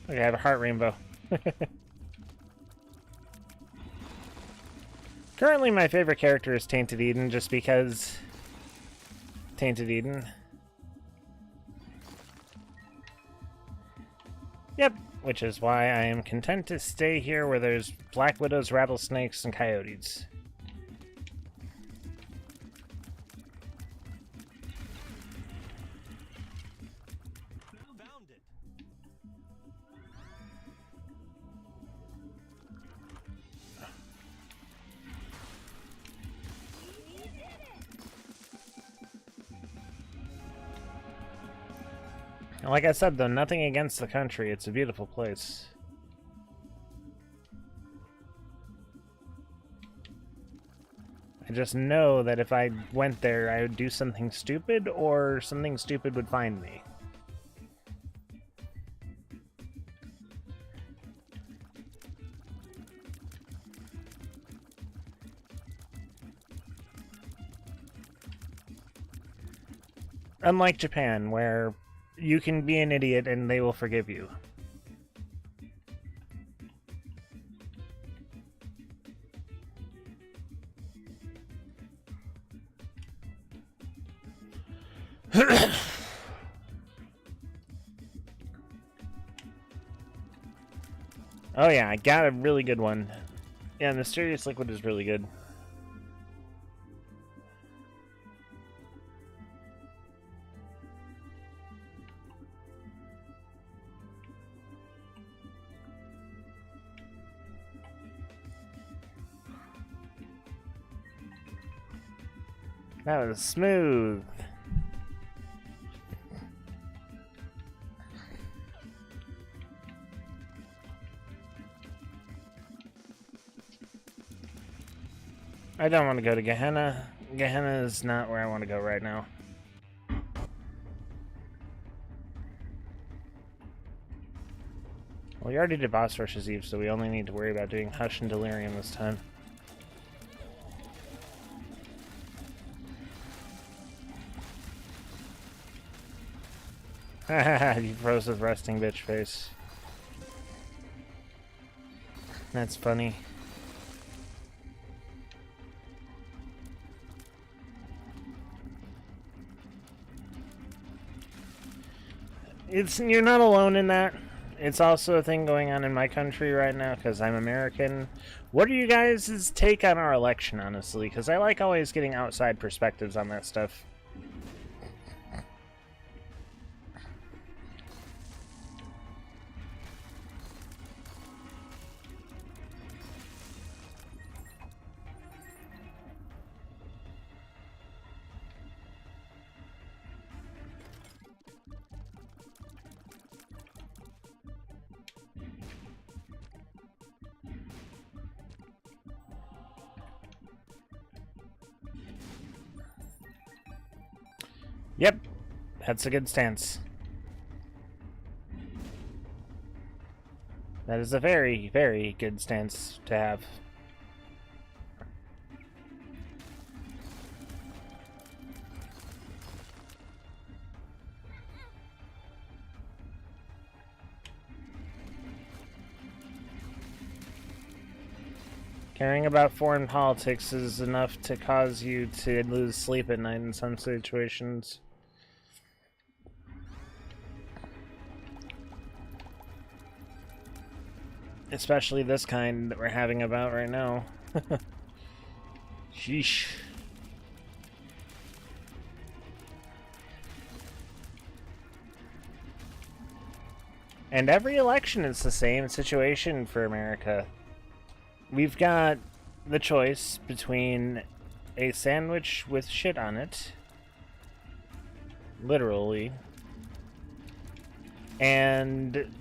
Okay, I have a heart rainbow. Currently my favorite character is Tainted Eden, just because... Tainted Eden. Yep, which is why I am content to stay here where there's black widows, rattlesnakes, and coyotes. Found it. And like I said, though, nothing against the country. It's a beautiful place. I just know that if I went there, I would do something stupid, or something stupid would find me. Unlike Japan, where you can be an idiot and they will forgive you. Oh yeah, I got a really good one. Yeah, Mysterious Liquid is really good. That was smooth. I don't want to go to Gehenna. Gehenna is not where I want to go right now. Well, we already did Boss Rush's Eve, so we only need to worry about doing Hush and Delirium this time. Haha, you froze with resting bitch face. That's funny. You're not alone in that. It's also a thing going on in my country right now because I'm American. What are you guys' take on our election, honestly? Because I like always getting outside perspectives on that stuff. Yep, that's a good stance. That is a very, very good stance to have. Caring about foreign politics is enough to cause you to lose sleep at night in some situations. Especially this kind that we're having about right now. Sheesh. And every election it's the same situation for America. We've got the choice between a sandwich with shit on it, literally, and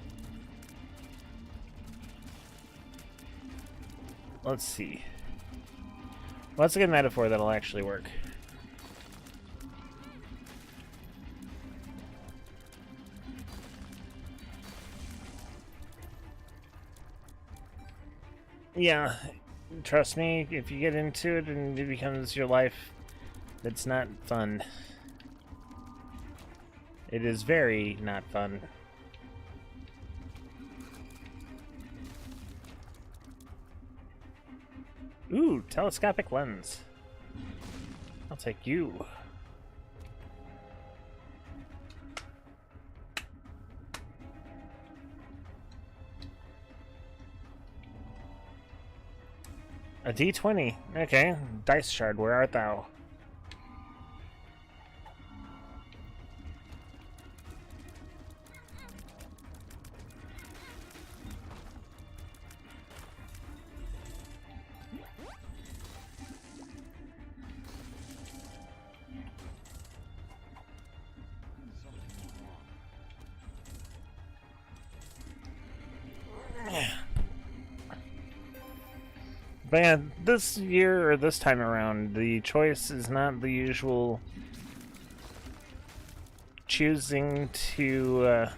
let's see. What's a good metaphor that'll actually work? Yeah, trust me, if you get into it and it becomes your life, it's not fun. It is very not fun. Ooh, telescopic lens. I'll take you. A D20. Okay. Dice shard, where art thou? But yeah, this year, or this time around, the choice is not the usual choosing to,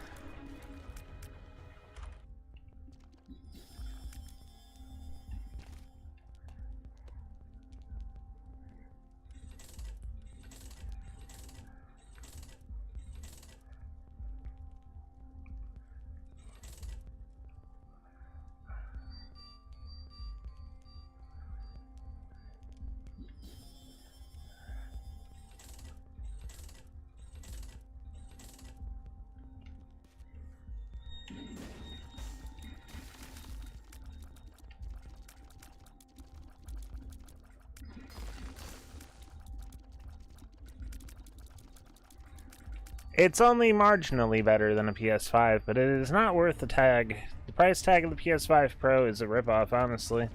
it's only marginally better than a PS5, but it is not worth the tag. The price tag of the PS5 Pro is a ripoff, honestly.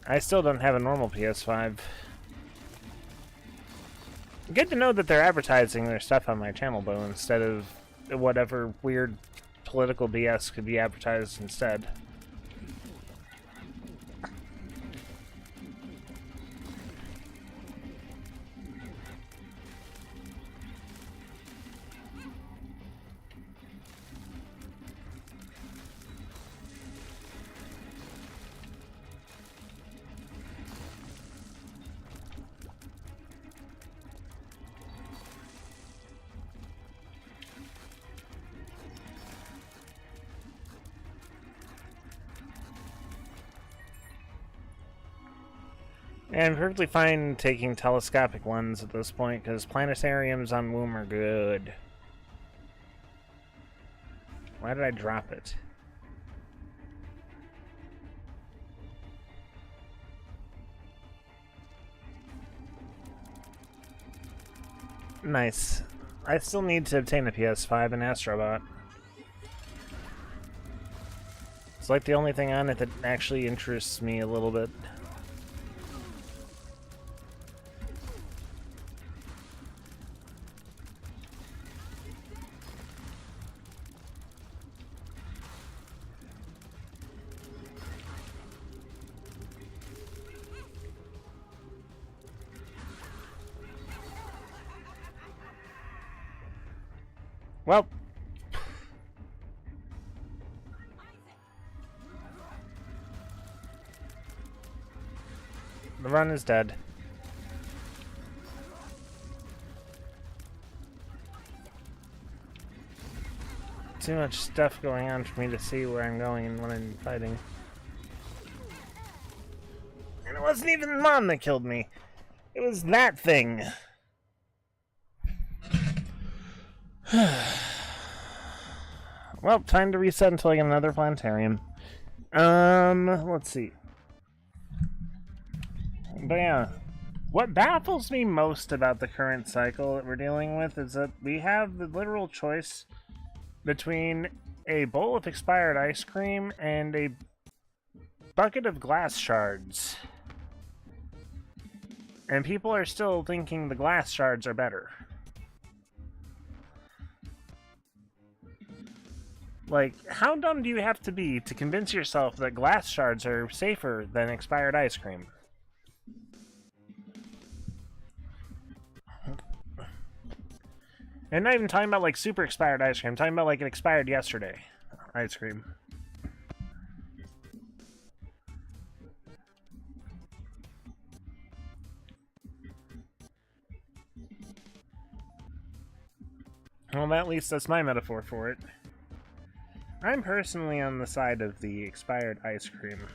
I still don't have a normal PS5. Good to know that they're advertising their stuff on my channel, though, instead of whatever weird political BS could be advertised instead. And I'm perfectly fine taking telescopic lens at this point, because planetariums on Womb are good. Why did I drop it? Nice. I still need to obtain a PS5 and Astrobot. It's like the only thing on it that actually interests me a little bit. Well, the run is dead. Too much stuff going on for me to see where I'm going and what I'm fighting. And it wasn't even Mon that killed me. It was that thing. Well, time to reset until I get another planetarium. Let's see. But yeah, what baffles me most about the current cycle that we're dealing with is that we have the literal choice between a bowl of expired ice cream and a bucket of glass shards. And people are still thinking the glass shards are better. Like, how dumb do you have to be to convince yourself that glass shards are safer than expired ice cream? And not even talking about, like, super expired ice cream. I'm talking about, like, an expired yesterday ice cream. Well, at least that's my metaphor for it. I'm personally on the side of the expired ice cream.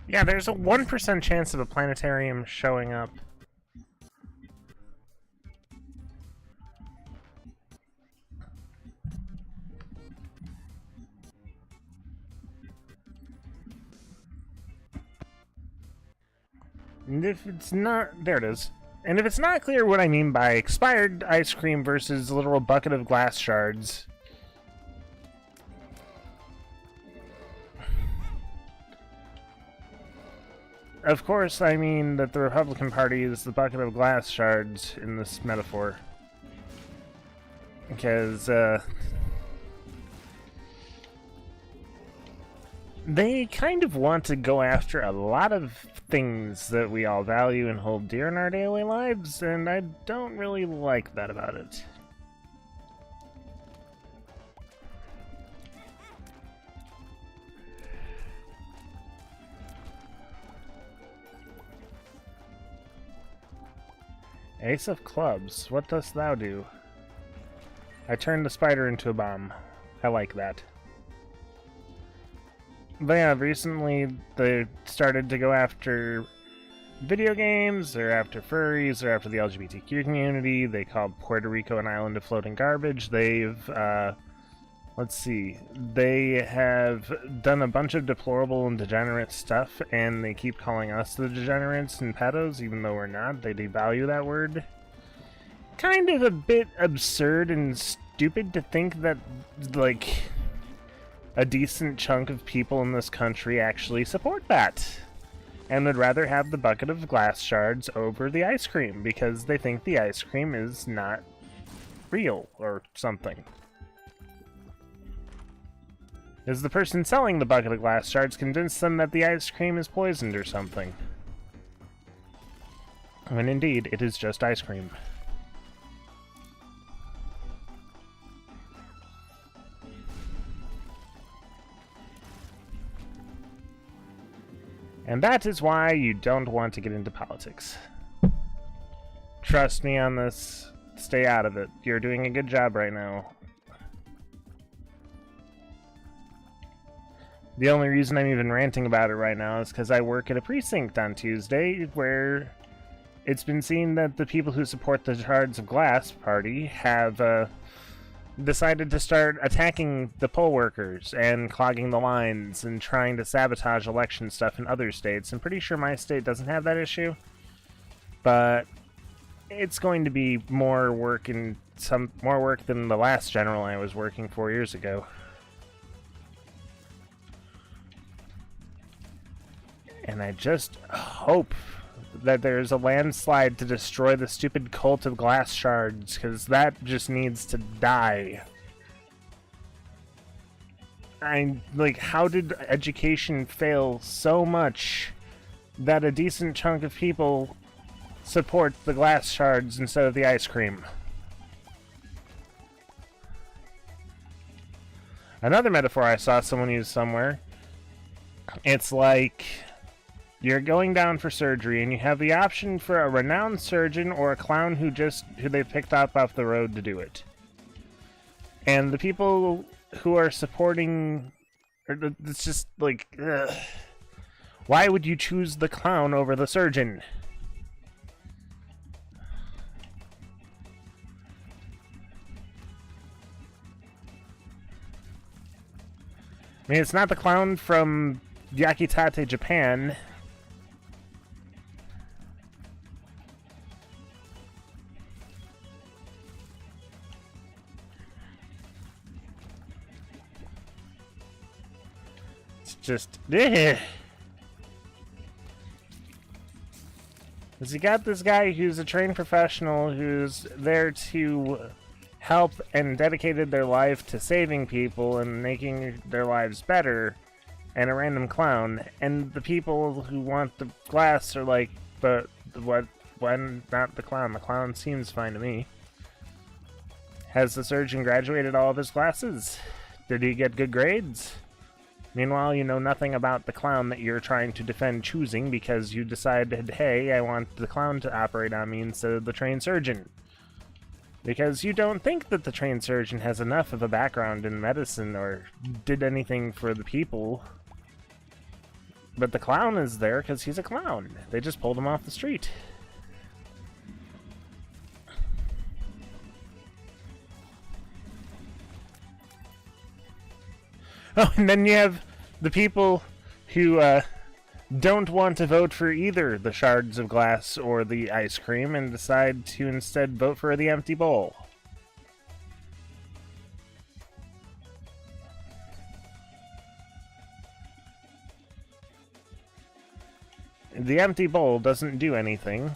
Yeah, there's a 1% chance of a planetarium showing up. And if it's not... There it is. And if it's not clear what I mean by expired ice cream versus a literal bucket of glass shards... Of course, I mean that the Republican Party is the bucket of glass shards in this metaphor. Because, they kind of want to go after a lot of things that we all value and hold dear in our daily lives, and I don't really like that about it. Ace of Clubs, what dost thou do? I turned the spider into a bomb. I like that. But yeah, recently they started to go after video games, or after furries, or after the LGBTQ community. They called Puerto Rico an island of floating garbage. They've, let's see, they have done a bunch of deplorable and degenerate stuff, and they keep calling us the degenerates and pedos, even though we're not. They devalue that word. Kind of a bit absurd and stupid to think that, like, a decent chunk of people in this country actually support that, and would rather have the bucket of glass shards over the ice cream, because they think the ice cream is not real, or something. Is the person selling the bucket of glass shards convinced them that the ice cream is poisoned or something? When indeed, it is just ice cream. And that is why you don't want to get into politics. Trust me on this. Stay out of it. You're doing a good job right now. The only reason I'm even ranting about it right now is because I work at a precinct on Tuesday where it's been seen that the people who support the Shards of Glass party have decided to start attacking the poll workers and clogging the lines and trying to sabotage election stuff in other states. I'm pretty sure my state doesn't have that issue, but it's going to be more work than the last general I was working 4 years ago. And I just hope that there's a landslide to destroy the stupid cult of glass shards, because that just needs to die. How did education fail so much that a decent chunk of people support the glass shards instead of the ice cream? Another metaphor I saw someone use somewhere, it's like you're going down for surgery and you have the option for a renowned surgeon or a clown who they picked up off the road to do it. And the people who are supporting, it's just like, ugh. Why would you choose the clown over the surgeon? I mean, it's not the clown from Yakitate, Japan. It's just... Because you got this guy who's a trained professional who's there to help and dedicated their life to saving people and making their lives better, and a random clown, and the people who want the glass are like, but what? When not the clown? The clown seems fine to me. Has the surgeon graduated all of his classes? Did he get good grades? Meanwhile, you know nothing about the clown that you're trying to defend choosing because you decided, hey, I want the clown to operate on me instead of the trained surgeon. Because you don't think that the trained surgeon has enough of a background in medicine or did anything for the people. But the clown is there because he's a clown. They just pulled him off the street. Oh, and then you have the people who don't want to vote for either the shards of glass or the ice cream and decide to instead vote for the empty bowl. The empty bowl doesn't do anything,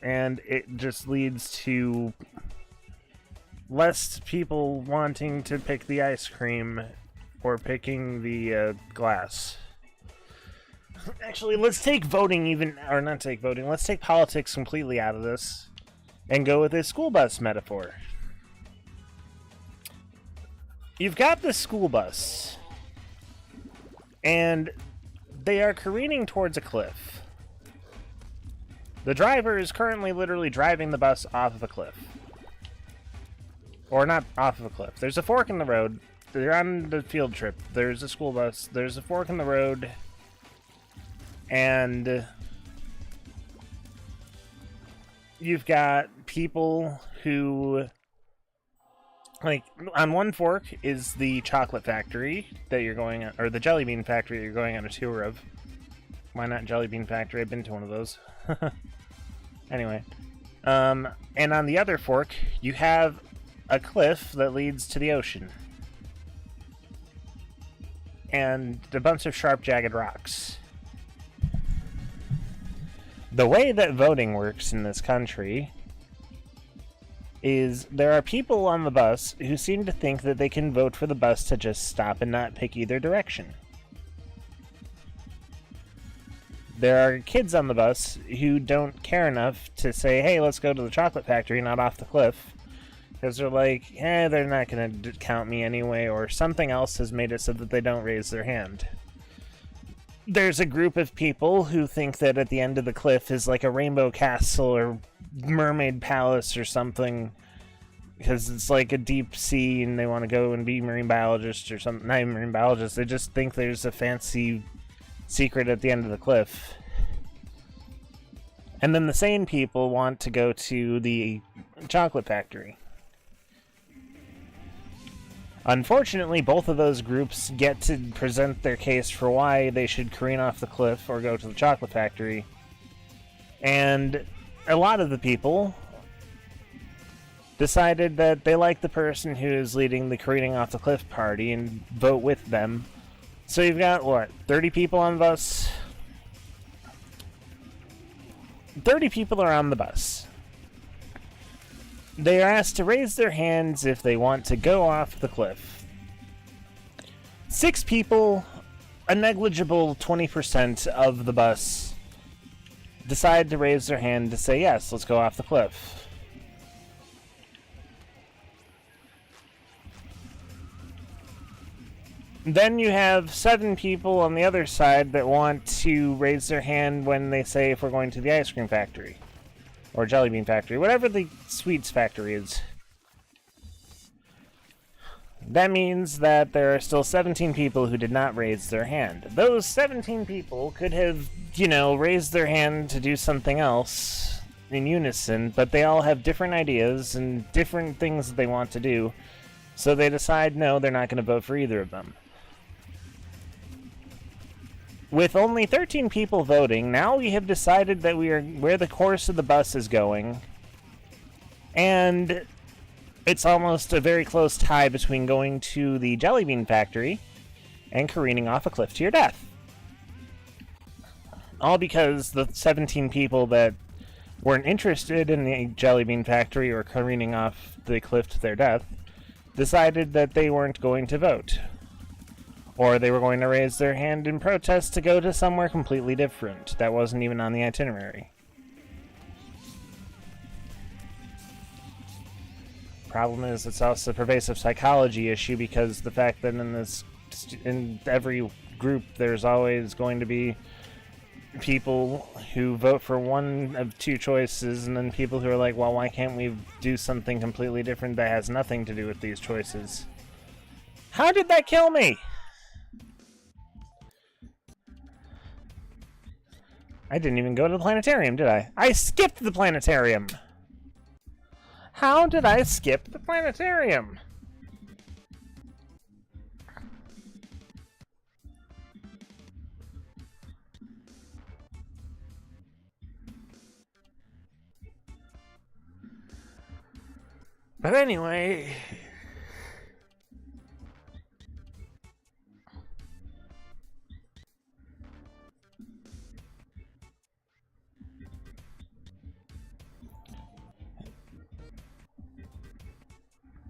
and it just leads to less people wanting to pick the ice cream or picking the glass. Actually, let's take voting let's take politics completely out of this and go with a school bus metaphor. You've got this school bus, and they are careening towards a cliff. The driver is currently literally driving the bus off of a cliff. Or not off of a cliff. There's a fork in the road. They're on the field trip. There's a school bus. There's a fork in the road. And you've got people who, like, on one fork is the chocolate factory that you're going on, or the jelly bean factory that you're going on a tour of. Why not jelly bean factory? I've been to one of those. Anyway. And on the other fork, you have a cliff that leads to the ocean. And a bunch of sharp, jagged rocks. The way that voting works in this country is there are people on the bus who seem to think that they can vote for the bus to just stop and not pick either direction. There are kids on the bus who don't care enough to say, hey, let's go to the chocolate factory, not off the cliff. Because they're like, they're not going to count me anyway, or something else has made it so that they don't raise their hand. there's a group of people who think that at the end of the cliff is like a rainbow castle or mermaid palace or something, because it's like a deep sea and they want to go and be marine biologists or something. Not even marine biologists, they just think there's a fancy secret at the end of the cliff. And then the sane people want to go to the chocolate factory. Unfortunately, both of those groups get to present their case for why they should careen off the cliff or go to the chocolate factory. And a lot of the people decided that they like the person who is leading the careening off the cliff party and vote with them. So you've got, what, 30 people on the bus? 30 people are on the bus. They are asked to raise their hands if they want to go off the cliff. 6 people, a negligible 20% of the bus, decide to raise their hand to say, yes, let's go off the cliff. Then you have 7 people on the other side that want to raise their hand when they say if we're going to the ice cream factory. Or jelly bean factory, whatever the sweets factory is. That means that there are still 17 people who did not raise their hand. Those 17 people could have, raised their hand to do something else in unison, but they all have different ideas and different things that they want to do, so they decide no, they're not going to vote for either of them. With only 13 people voting, now we have decided that we are where the course of the bus is going, and it's almost a very close tie between going to the jelly bean factory and careening off a cliff to your death. All because the 17 people that weren't interested in the jelly bean factory or careening off the cliff to their death decided that they weren't going to vote. Or they were going to raise their hand in protest to go to somewhere completely different. That wasn't even on the itinerary. Problem is, it's also a pervasive psychology issue, because the fact that in every group there's always going to be people who vote for one of 2 choices, and then people who are like, well, why can't we do something completely different that has nothing to do with these choices? How did that kill me? I didn't even go to the planetarium, did I? I skipped the planetarium! How did I skip the planetarium? But anyway...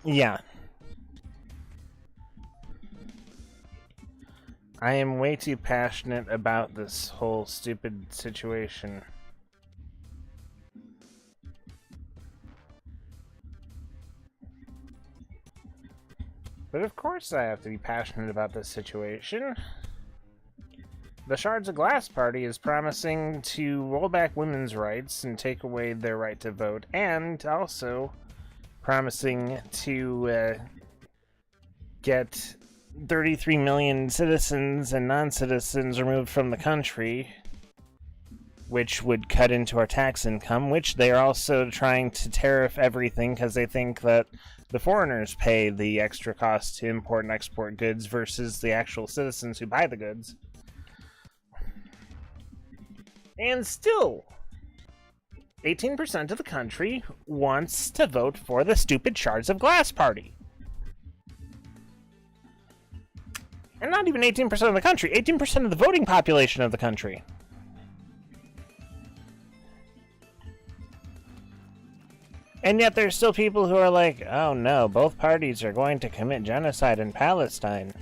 yeah. I am way too passionate about this whole stupid situation. But of course I have to be passionate about this situation. The Shards of Glass Party is promising to roll back women's rights and take away their right to vote, and also promising to get 33 million citizens and non-citizens removed from the country, which would cut into our tax income, which they are also trying to tariff everything because they think that the foreigners pay the extra cost to import and export goods versus the actual citizens who buy the goods. And still, 18% of the country wants to vote for the stupid Shards of Glass Party. And not even 18% of the country, 18% of the voting population of the country. And yet there's still people who are like, oh no, both parties are going to commit genocide in Palestine.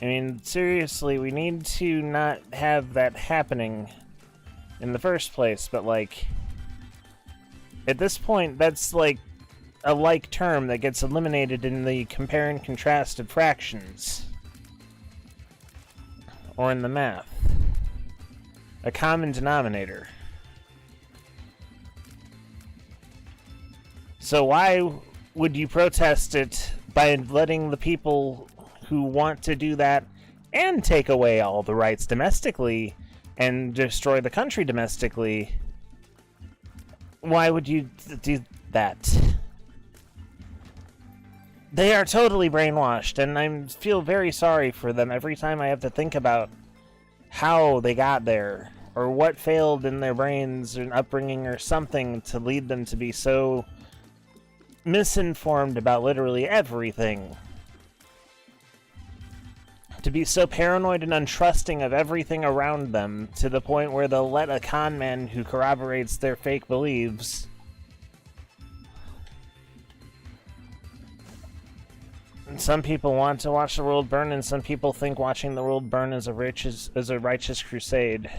I mean, seriously, we need to not have that happening in the first place, but like, at this point, that's like a like term that gets eliminated in the compare and contrast of fractions. or in the math. A common denominator. So why would you protest it by letting the people who want to do that and take away all the rights domestically and destroy the country domestically? Why would you do that? They are totally brainwashed, and I feel very sorry for them every time I have to think about how they got there, or what failed in their brains or upbringing or something to lead them to be so misinformed about literally everything. To be so paranoid and untrusting of everything around them to the point where they'll let a con man who corroborates their fake beliefs some people want to watch the world burn, and some people think watching the world burn is a righteous crusade.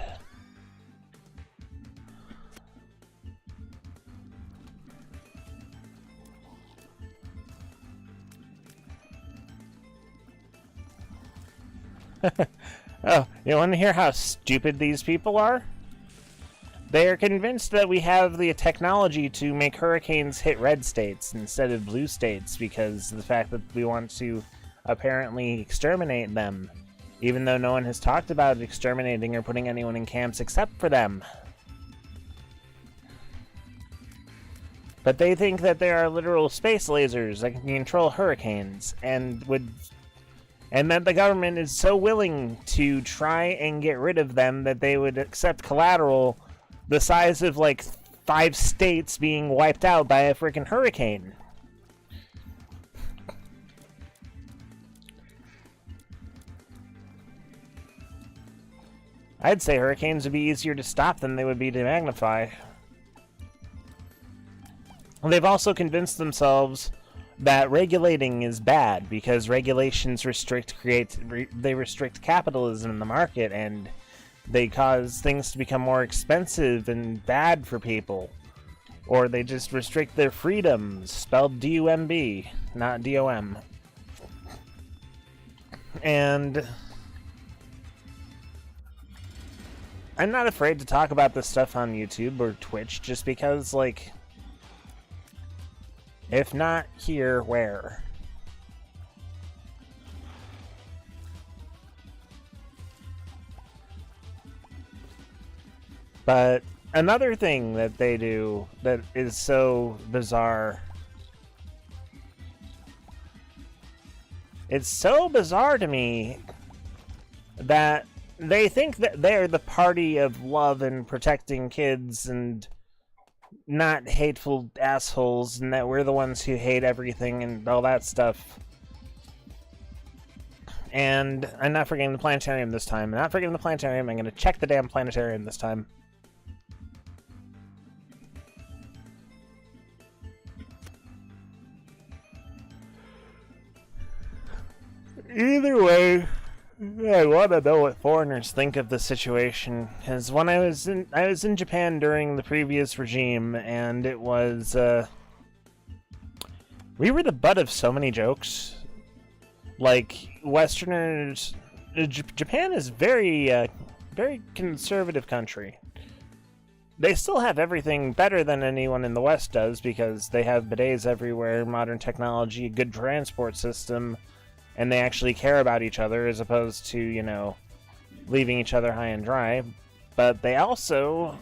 Oh, you want to hear how stupid these people are? They are convinced that we have the technology to make hurricanes hit red states instead of blue states because of the fact that we want to apparently exterminate them, even though no one has talked about exterminating or putting anyone in camps except for them. But they think that there are literal space lasers that can control hurricanes, and that the government is so willing to try and get rid of them that they would accept collateral the size of like 5 states being wiped out by a freaking hurricane. I'd say hurricanes would be easier to stop than they would be to magnify. They've also convinced themselves that regulating is bad because regulations restrict capitalism in the market, and they cause things to become more expensive and bad for people. Or they just restrict their freedoms, spelled D-U-M-B, not D-O-M. And I'm not afraid to talk about this stuff on YouTube or Twitch just because, like, if not here, where? But another thing that they do that is so bizarre. It's so bizarre to me that they think that they're the party of love and protecting kids and not hateful assholes, and that we're the ones who hate everything and all that stuff. And I'm not forgetting the planetarium this time. I'm not forgetting the planetarium. I'm going to check the damn planetarium this time. Either way, I want to know what foreigners think of the situation. Because when I was in Japan during the previous regime, and it was we were the butt of so many jokes. Like Westerners, Japan is very conservative country. They still have everything better than anyone in the West does because they have bidets everywhere, modern technology, a good transport system. And they actually care about each other as opposed to, you know, leaving each other high and dry. But they also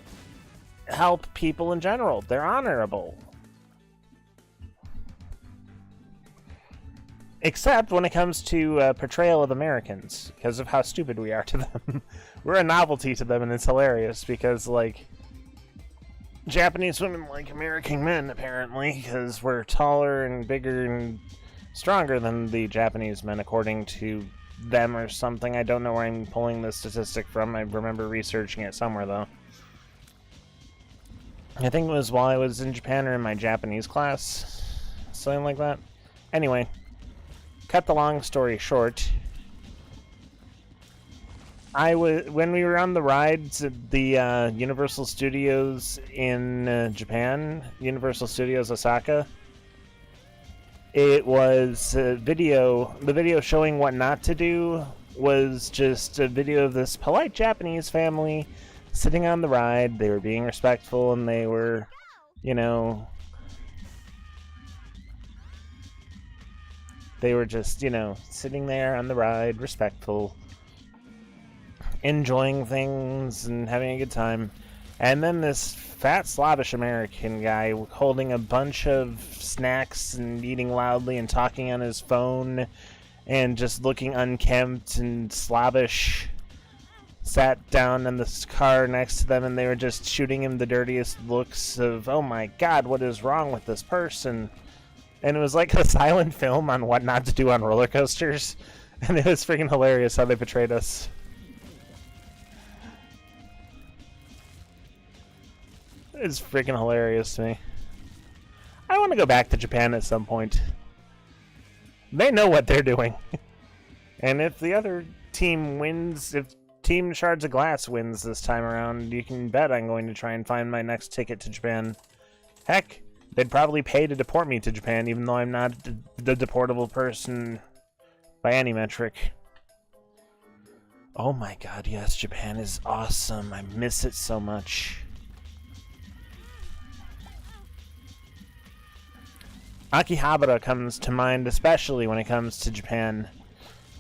help people in general. They're honorable. Except when it comes to portrayal of Americans, because of how stupid we are to them. We're a novelty to them, and it's hilarious because, like, Japanese women like American men, apparently, because we're taller and bigger and stronger than the Japanese men, according to them or something. I don't know where I'm pulling this statistic from. I remember researching it somewhere, though. I think it was while I was in Japan or in my Japanese class. Something like that. Anyway, cut the long story short. When we were on the rides at the Universal Studios in Japan, Universal Studios Osaka, it was the video showing what not to do was just a video of this polite Japanese family sitting on the ride. They were being respectful, and they were, you know, they were just, you know, sitting there on the ride, respectful, enjoying things and having a good time. And then this fat Slavish American guy holding a bunch of snacks and eating loudly and talking on his phone and just looking unkempt and Slavish sat down in this car next to them, and they were just shooting him the dirtiest looks of, oh my god, what is wrong with this person? And it was like a silent film on what not to do on roller coasters, and it was freaking hilarious how they portrayed us. It's freaking hilarious to me. I want to go back to Japan at some point. They know what they're doing. And if the other team wins, if Team Shards of Glass wins this time around, you can bet I'm going to try and find my next ticket to Japan. Heck, they'd probably pay to deport me to Japan, even though I'm not the deportable person by any metric. Oh my god, yes, Japan is awesome. I miss it so much. Akihabara comes to mind, especially when it comes to Japan.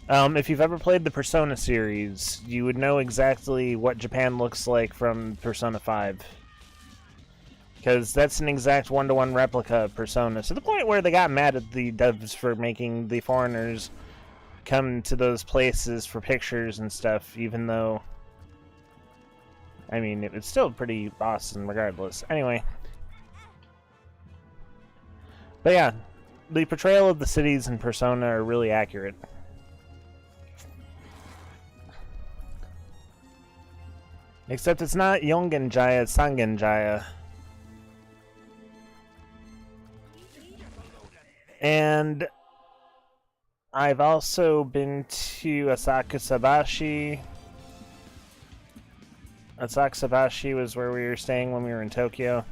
If you've ever played the Persona series, you would know exactly what Japan looks like from Persona 5. Because that's an exact one-to-one replica of Persona, to the point where they got mad at the devs for making the foreigners come to those places for pictures and stuff, even though, I mean, it was still pretty awesome regardless. Anyway. But yeah, the portrayal of the cities in Persona are really accurate. Except it's not Yongenjaya, it's Sangenjaya. And I've also been to Asakusabashi. Asakusabashi was where we were staying when we were in Tokyo.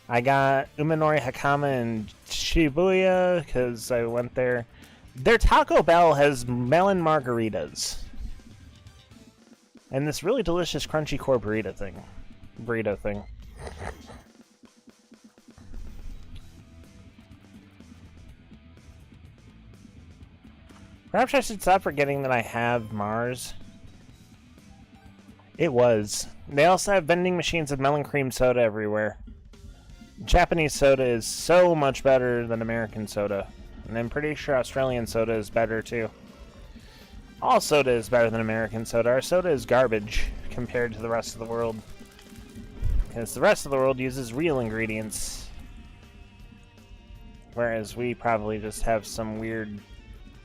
I got Uminori Hakama in Shibuya because I went there. Their Taco Bell has melon margaritas. And this really delicious crunchy core burrito thing. Perhaps I should stop forgetting that I have Mars. It was. They also have vending machines of melon cream soda everywhere. Japanese soda is so much better than American soda. And I'm pretty sure Australian soda is better too. All soda is better than American soda. Our soda is garbage compared to the rest of the world. Because the rest of the world uses real ingredients. Whereas we probably just have some weird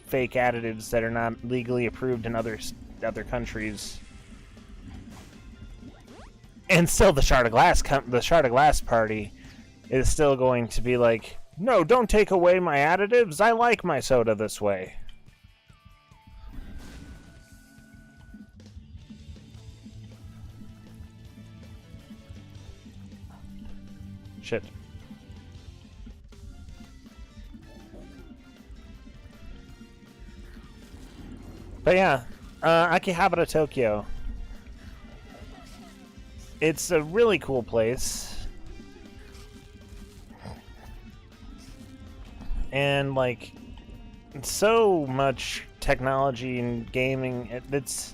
fake additives that are not legally approved in other countries. And still the Shard of Glass party is still going to be like, no, don't take away my additives. I like my soda this way. Shit. But yeah, Akihabara, Tokyo. It's a really cool place. And, like, so much technology and gaming. It's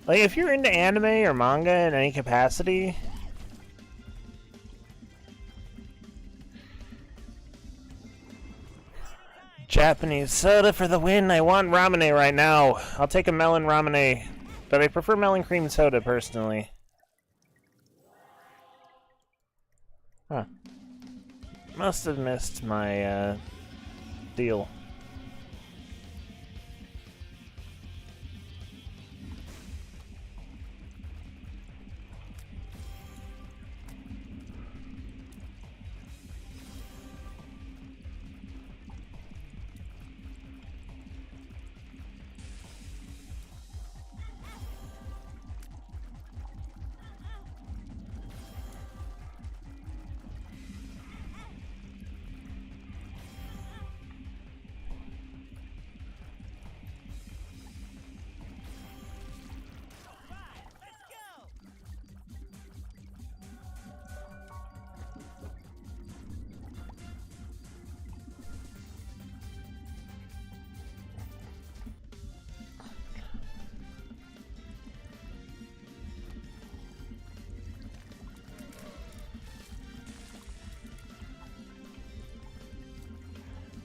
like, if you're into anime or manga in any capacity, Japanese soda for the win. I want ramune right now. I'll take a melon ramune, but I prefer melon cream soda personally. Huh. Must have missed my deal.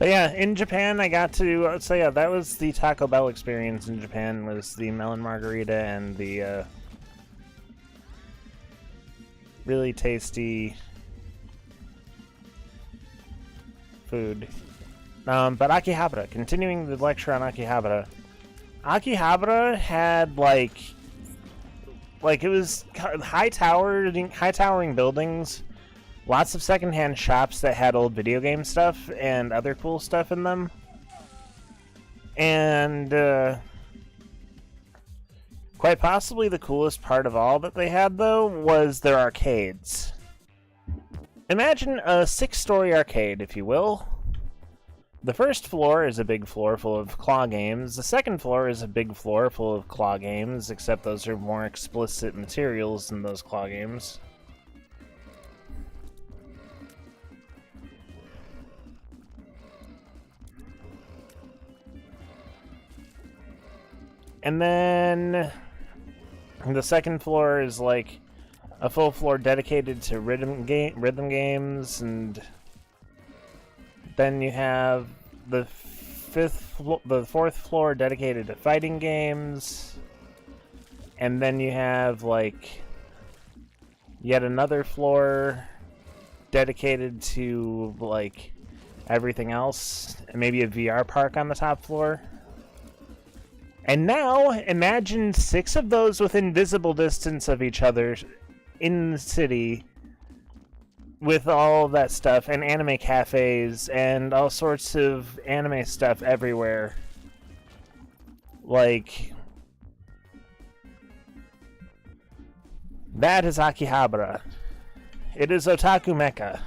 But yeah, in Japan, I got to so yeah, that was the Taco Bell experience in Japan. Was the melon margarita and the really tasty food. But Akihabara, continuing the lecture on Akihabara. Akihabara had like it was high towering buildings, lots of secondhand shops that had old video game stuff and other cool stuff in them, and quite possibly the coolest part of all that they had though was their arcades. Imagine a 6-story arcade, if you will. The first floor is a big floor full of claw games. The second floor is a big floor full of claw games, except those are more explicit materials than those claw games. And then the second floor is like a full floor dedicated to rhythm games, and then you have the fourth floor dedicated to fighting games, and then you have like yet another floor dedicated to like everything else, and maybe a VR park on the top floor. And now imagine 6 of those within visible distance of each other in the city, with all that stuff, and anime cafes, and all sorts of anime stuff everywhere. Like, that is Akihabara. It is Otaku Mecca.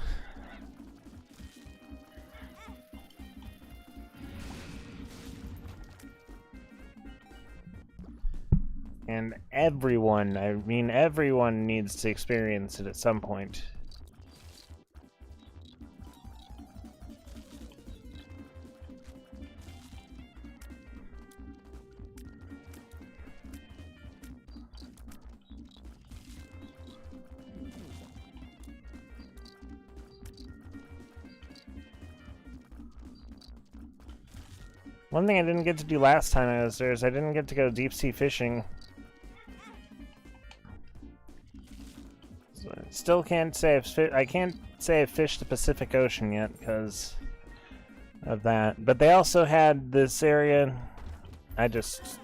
And everyone, I mean everyone needs to experience it at some point. One thing I didn't get to do last time I was there is I didn't get to go deep sea fishing. So I still can't say I can't say I've fished the Pacific Ocean yet because of that. But they also had this area. I just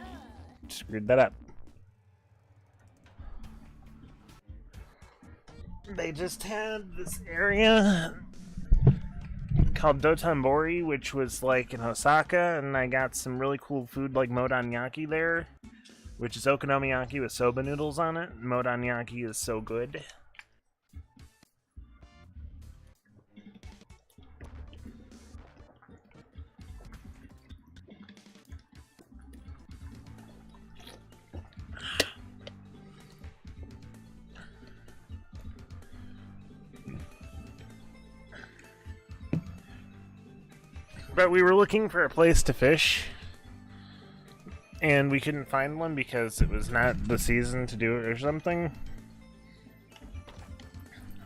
screwed that up. They just had this area called Dotonbori, which was like in Osaka, and I got some really cool food like modanyaki there, which is okonomiyaki with soba noodles on it. Modanyaki is so good. But we were looking for a place to fish, and we couldn't find one because it was not the season to do it or something.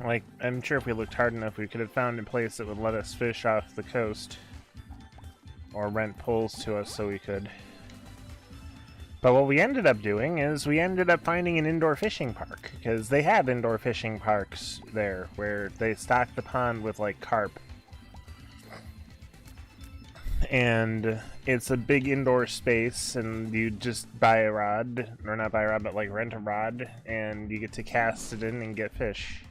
Like, I'm sure if we looked hard enough, we could have found a place that would let us fish off the coast, or rent poles to us so we could. But what we ended up doing is we ended up finding an indoor fishing park, because they had indoor fishing parks there, where they stocked the pond with, like, carp. And it's a big indoor space, and you just buy a rod, or not buy a rod, but like rent a rod, and you get to cast it in and get fish.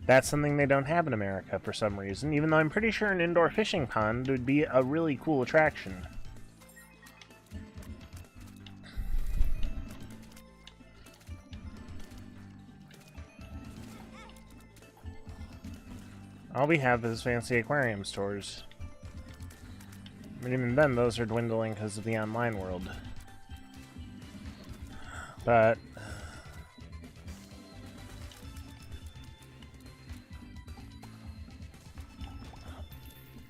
That's something they don't have in America for some reason, even though I'm pretty sure an indoor fishing pond would be a really cool attraction. All we have is fancy aquarium stores. But even then, those are dwindling because of the online world. But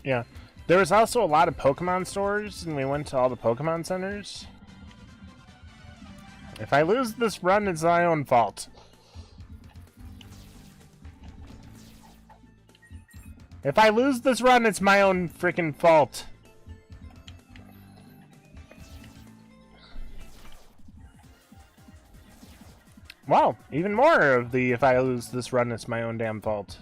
yeah, there was also a lot of Pokemon stores, and we went to all the Pokemon centers. If I lose this run, it's my own fault. If I lose this run, it's my own freaking fault. Wow, even more of the if I lose this run, it's my own damn fault.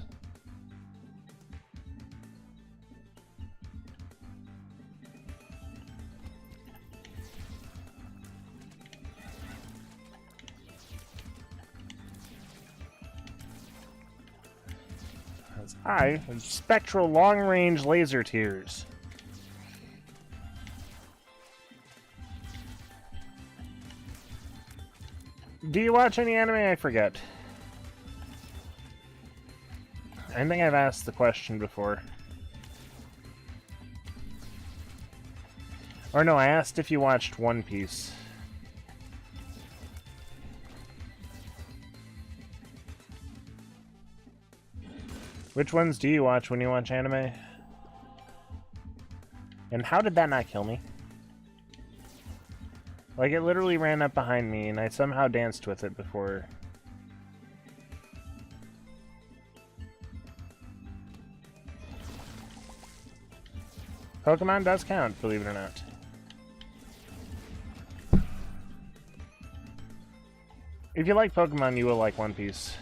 I have spectral long-range laser tears. Do you watch any anime? I forget. I think I've asked the question before. Or no, I asked if you watched One Piece. Which ones do you watch when you watch anime? And how did that not kill me? Like, it literally ran up behind me, and I somehow danced with it before. Pokemon does count, believe it or not. If you like Pokemon, you will like One Piece.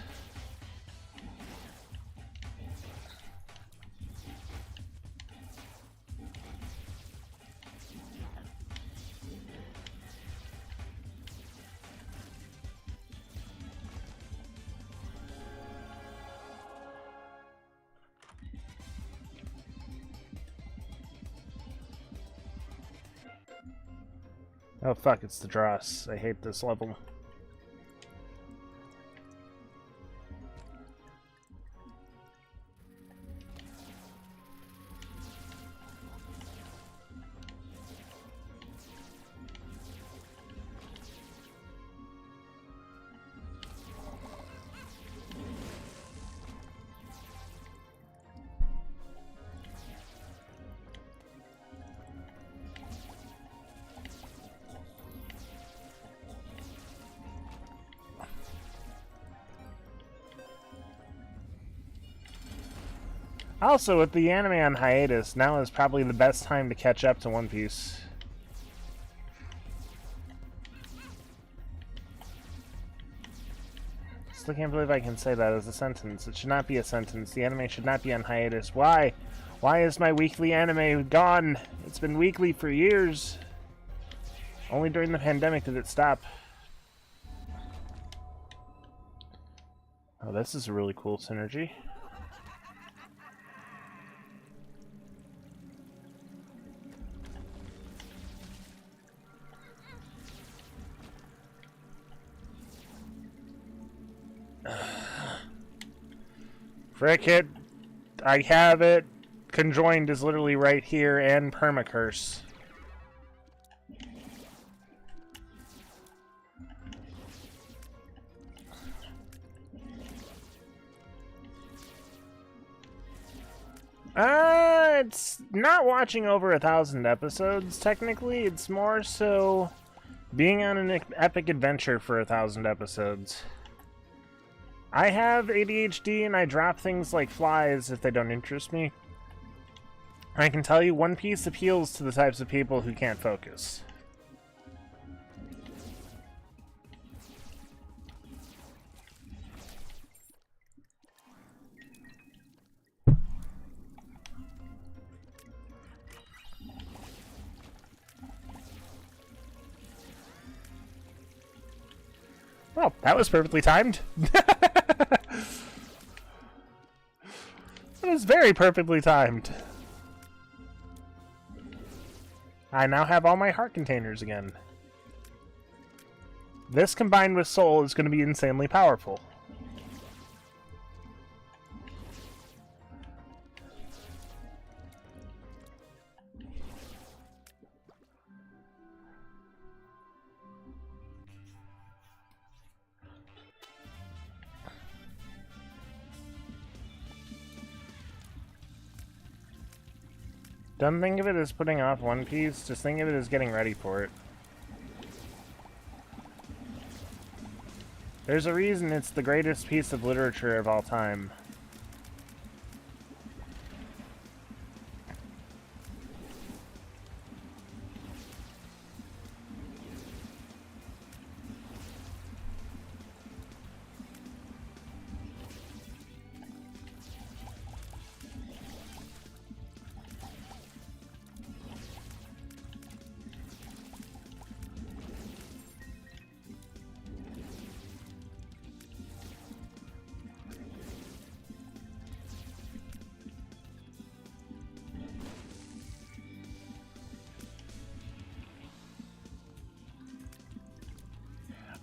Oh fuck, it's the Dross. I hate this level. Also, with the anime on hiatus, now is probably the best time to catch up to One Piece. Still can't believe I can say that as a sentence. It should not be a sentence. The anime should not be on hiatus. Why? Why is my weekly anime gone? It's been weekly for years. Only during the pandemic did it stop. Oh, this is a really cool synergy. Frick it. I have it. Conjoined is literally right here, and permacurse. It's not watching over 1,000 episodes, technically. It's more so being on an epic adventure for 1,000 episodes. I have ADHD and I drop things like flies if they don't interest me. I can tell you One Piece appeals to the types of people who can't focus. Well, that was perfectly timed. That was very perfectly timed. I now have all my heart containers again. This combined with Soul is going to be insanely powerful. Don't think of it as putting off One Piece, just think of it as getting ready for it. There's a reason it's the greatest piece of literature of all time.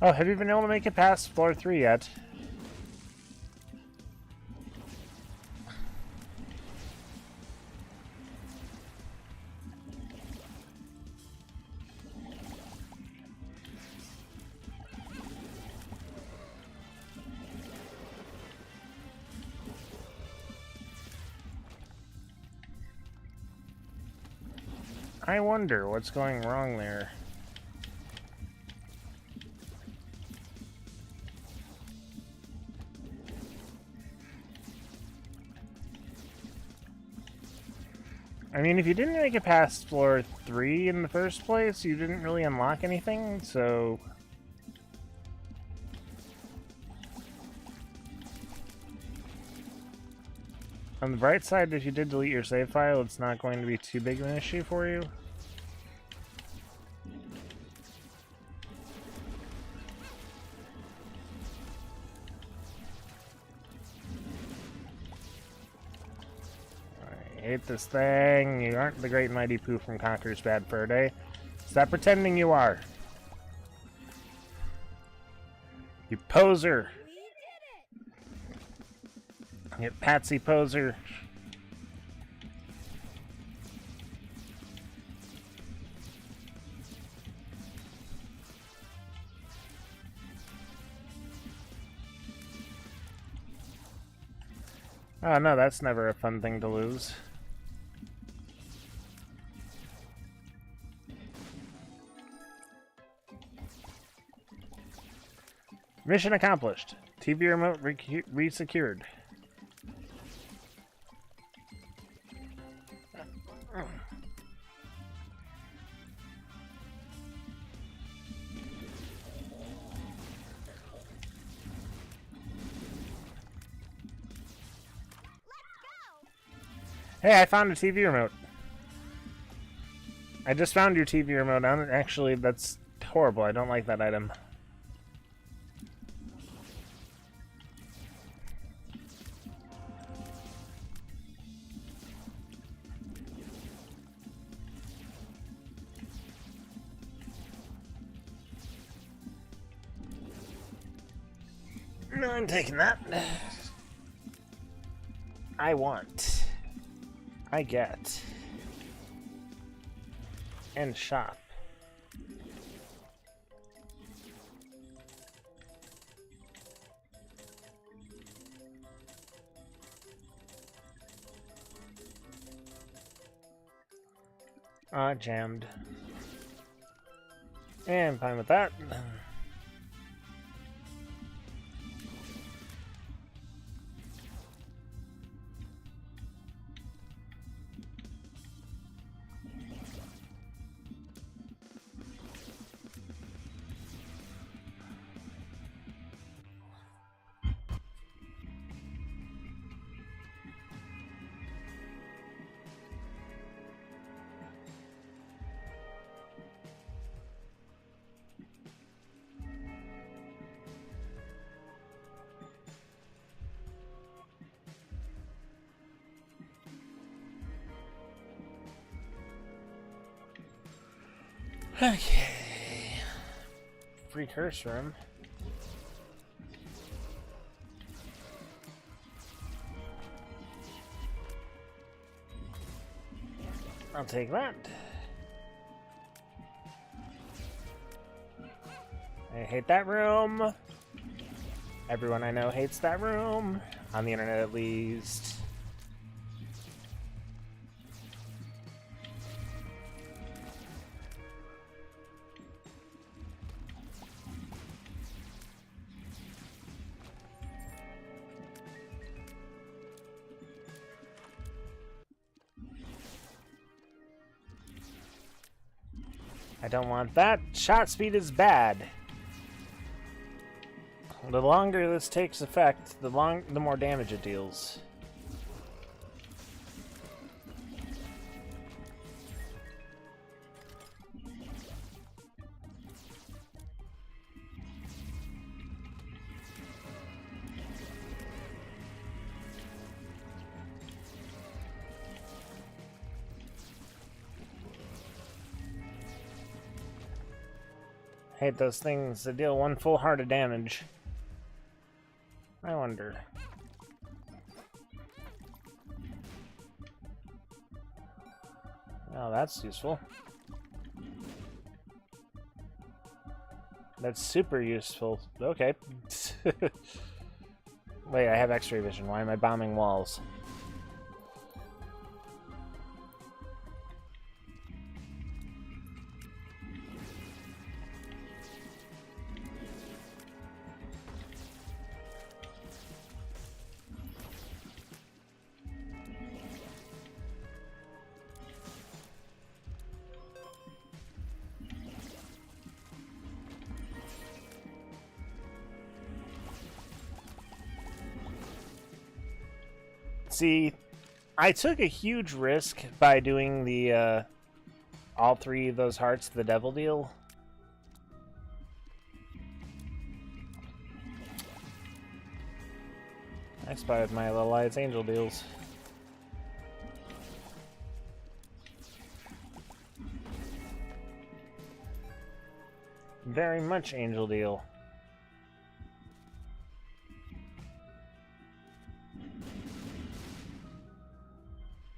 Oh, have you been able to make it past floor 3 yet? I wonder what's going wrong there. I mean, if you didn't make it past floor 3 in the first place, you didn't really unlock anything, so... On the bright side, if you did delete your save file, it's not going to be too big of an issue for you. I hate this thing. You aren't the great mighty Pooh from Conker's Bad Fur Day. Stop pretending you are. You poser. You patsy poser. Oh no, that's never a fun thing to lose. Mission accomplished. TV remote re-secured. Hey, I found a TV remote. I just found your TV remote. Actually, that's horrible. I don't like that item. No, I'm taking that. I want. I get. And shop. Jammed. And I'm fine with that. Okay. Free curse room. I'll take that. I hate that room. Everyone I know hates that room. On the internet, at least. I don't want that. Shot speed is bad. The longer this takes effect, the more damage it deals. Hate those things that deal one full heart of damage. I wonder. Oh, that's useful. That's super useful. Okay. Wait, I have X-ray vision. Why am I bombing walls? See, I took a huge risk by doing the all three of those hearts the devil deal. I spy with my little lights angel deals. Very much angel deal.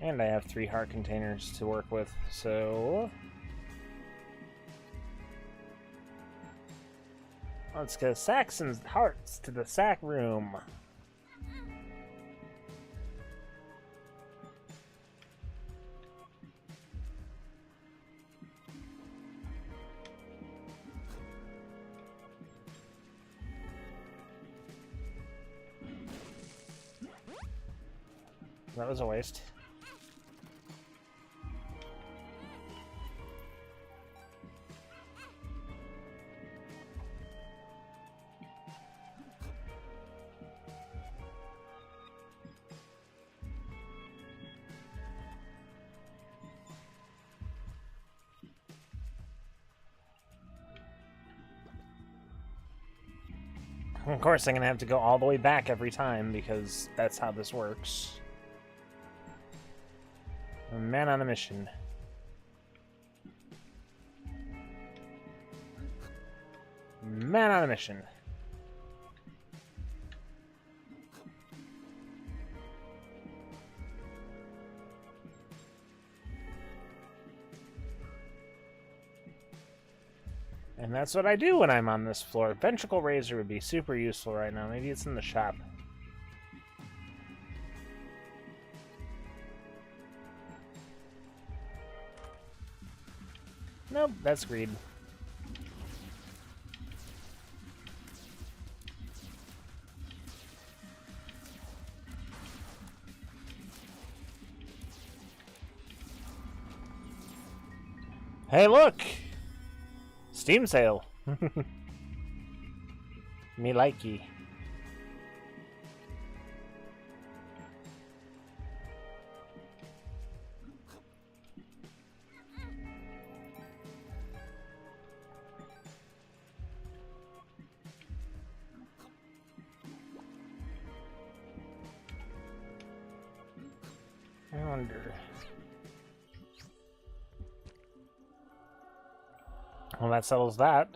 And I have 3 heart containers to work with, so let's go Saxon's hearts to the sack room. That was a waste. Of course, I'm gonna have to go all the way back every time because that's how this works. A man on a mission. Man on a mission. And that's what I do when I'm on this floor. Ventricle Razor would be super useful right now. Maybe it's in the shop. Nope, that's greed. Hey, look! Steam sale. Me likey. I wonder. Well, that settles that.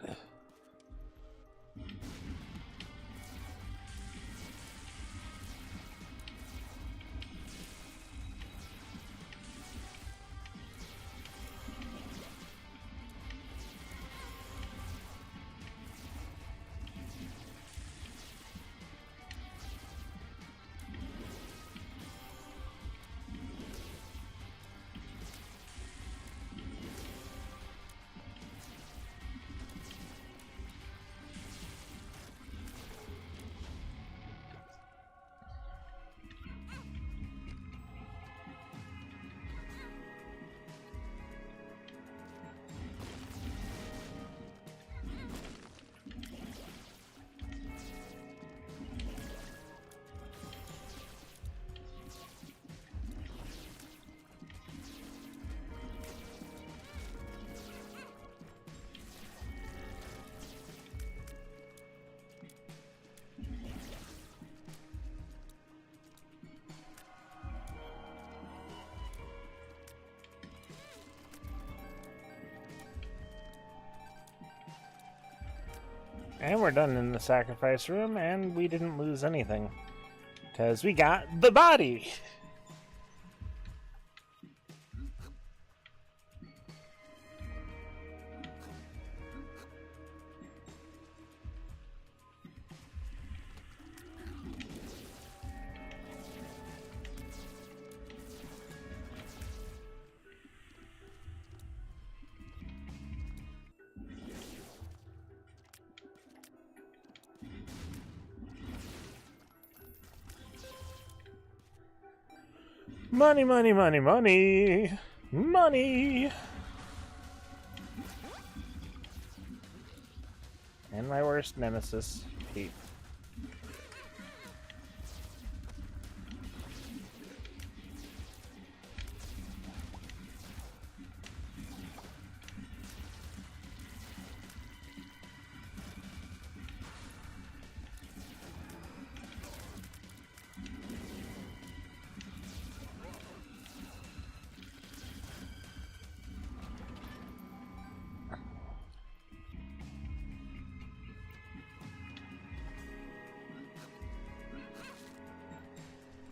And we're done in the sacrifice room, and we didn't lose anything. Because we got the body! Money, money, money, money! Money! And my worst nemesis, Pete.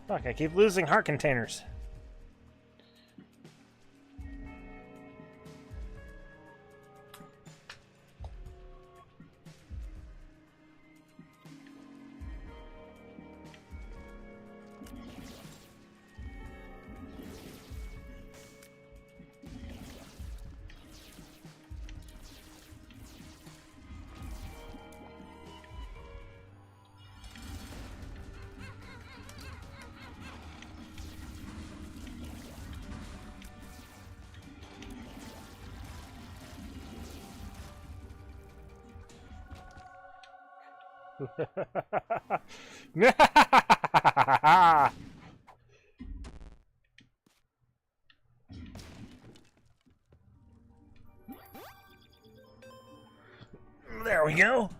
Fuck, I keep losing heart containers. There we go.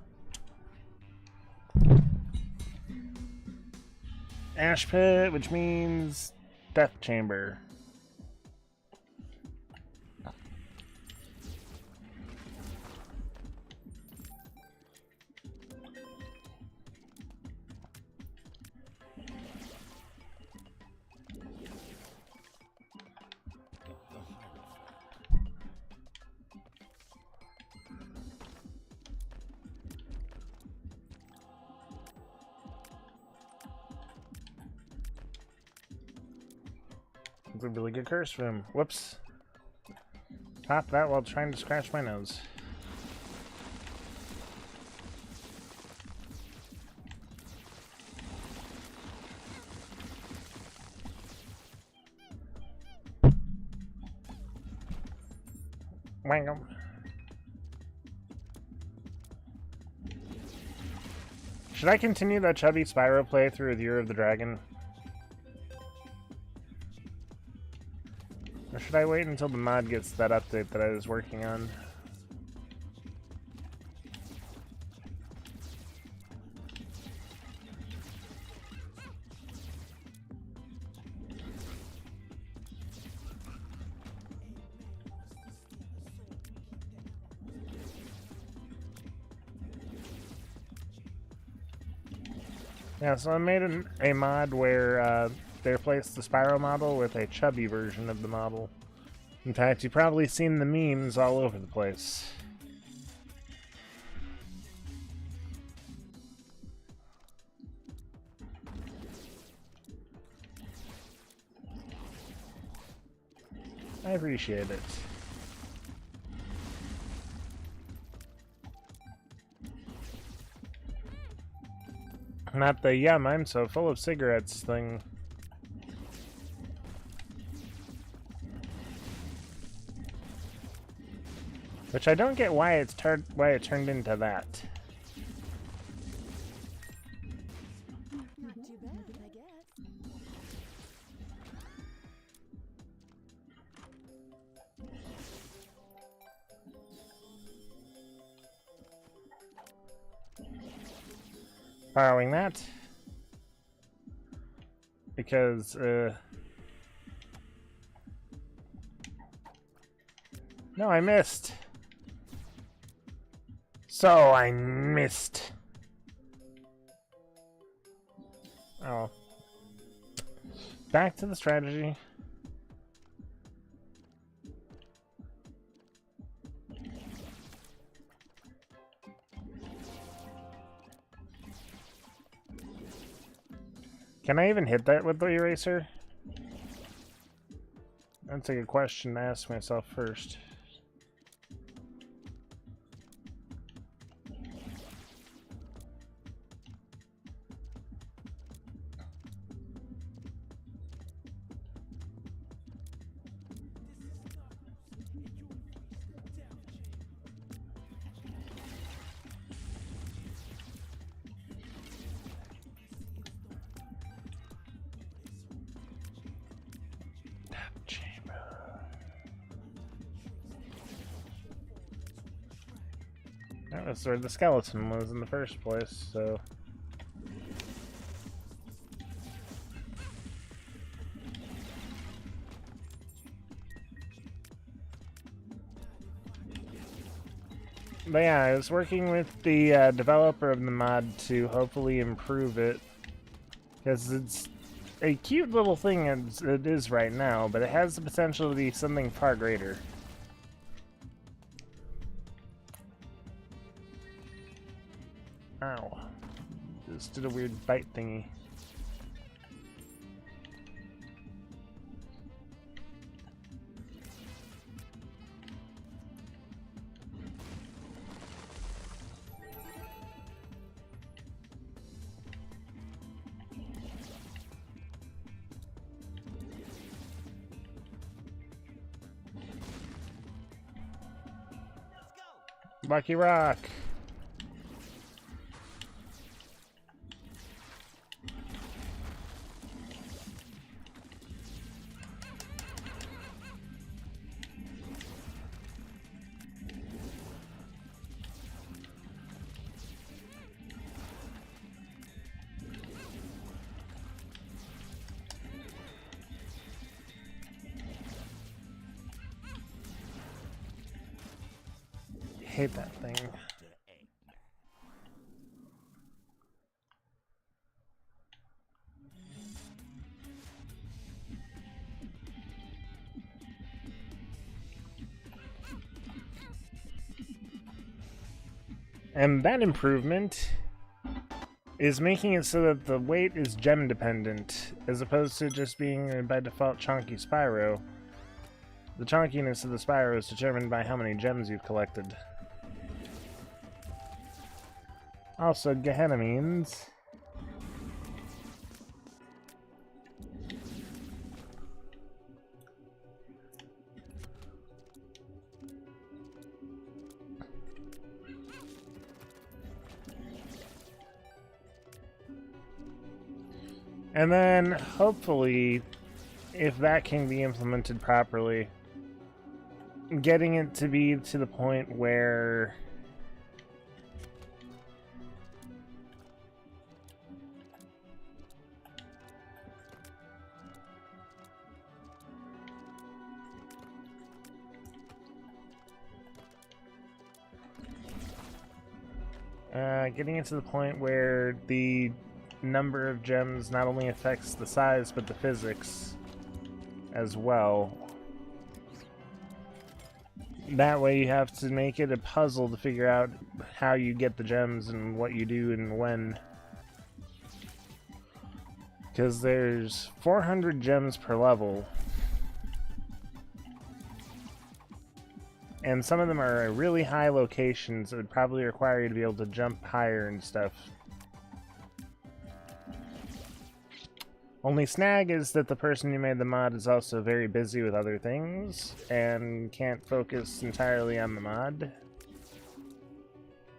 Ash pit, which means death chamber. It's a really good curse room. Whoops. Pop that while trying to scratch my nose. Wang 'em. Should I continue that Chubby Spyro playthrough with Year of the Dragon? Or should I wait until the mod gets that update that I was working on? Yeah, so I made a mod where they replaced the Spyro model with a chubby version of the model. In fact, you've probably seen the memes all over the place. I appreciate it. Not the "yum, I'm so full of cigarettes" thing. Which I don't get why it turned into that. Not too bad, I guess. Borrowing that. Because, no, I missed. So I missed. Oh. Back to the strategy. Can I even hit that with the eraser? That's a good question to ask myself first. That's where the skeleton was in the first place, so... But yeah, I was working with the developer of the mod to hopefully improve it. Because it's a cute little thing as it is right now, but it has the potential to be something far greater. Ow. Just did a weird bite thingy. Lucky Rock! Hate that thing. And that improvement is making it so that the weight is gem dependent, as opposed to just being by default chonky Spyro. The chonkiness of the Spyro is determined by how many gems you've collected. Also, Gehenna means... And then, hopefully, if that can be implemented properly, getting it to be to the point where the number of gems not only affects the size but the physics as well. That way you have to make it a puzzle to figure out how you get the gems and what you do and when. Because there's 400 gems per level. And some of them are at really high locations that would probably require you to be able to jump higher and stuff. Only snag is that the person who made the mod is also very busy with other things and can't focus entirely on the mod.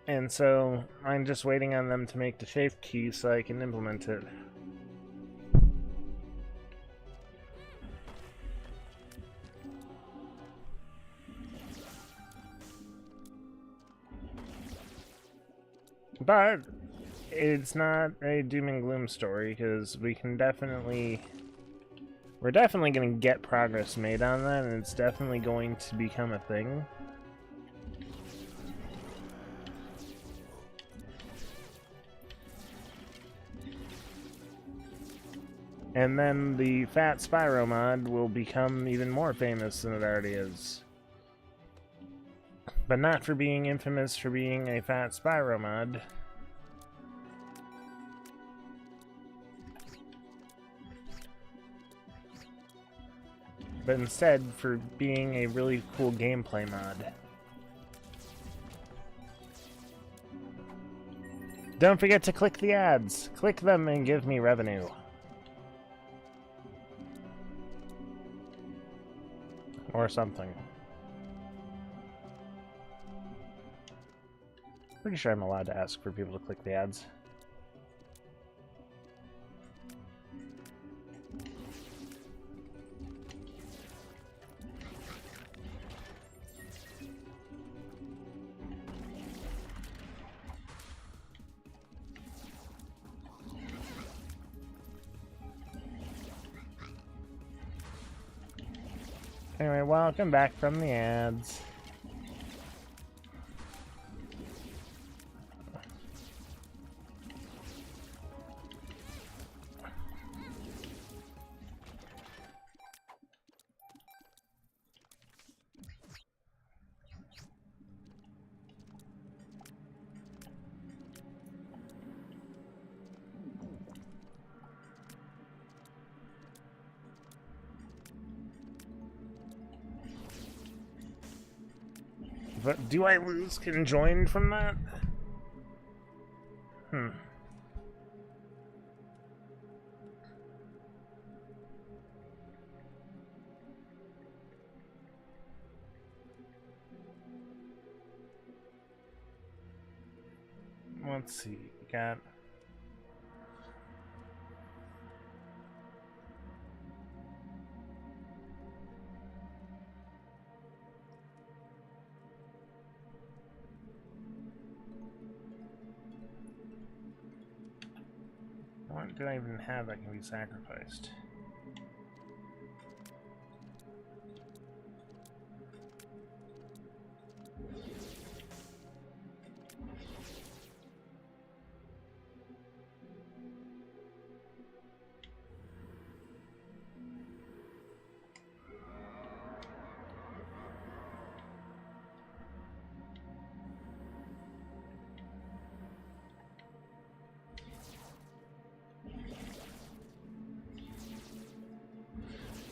And so I'm just waiting on them to make the shape key so I can implement it. But it's not a doom and gloom story, because we're definitely going to get progress made on that, and it's definitely going to become a thing. And then the Fat Spyro mod will become even more famous than it already is. But not for being infamous for being a Fat Spyro mod. But instead for being a really cool gameplay mod. Don't forget to click the ads. Click them and give me revenue. Or something. Pretty sure I'm allowed to ask for people to click the ads. Anyway, welcome back from the ads. But do I lose conjoined from that? Let's see. We got what do I even have that can be sacrificed?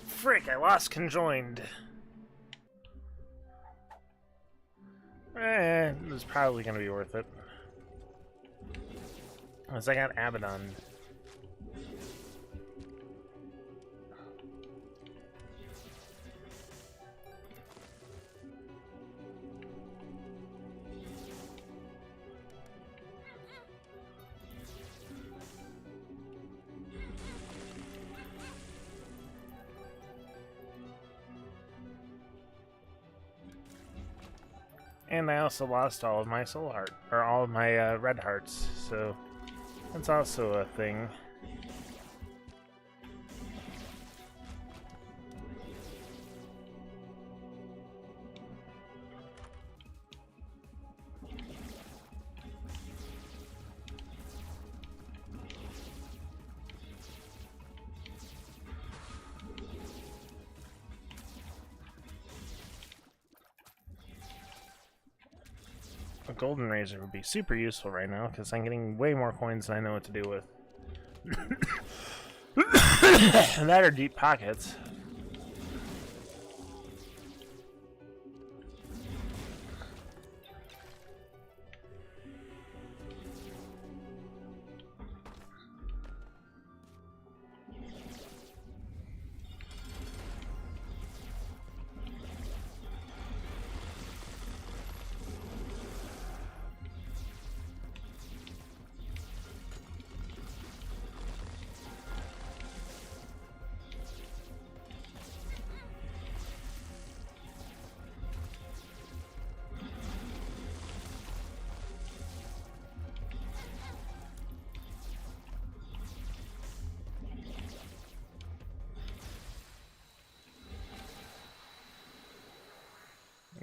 Frick, I lost conjoined. It was probably gonna be worth it. Unless I got Abaddon. And I also lost all of my soul heart, or all of my red hearts, so that's also a thing. A golden razor would be super useful right now because I'm getting way more coins than I know what to do with. And that are deep pockets.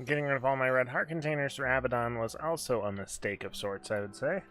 Getting rid of all my red heart containers for Abaddon was also a mistake of sorts, I would say.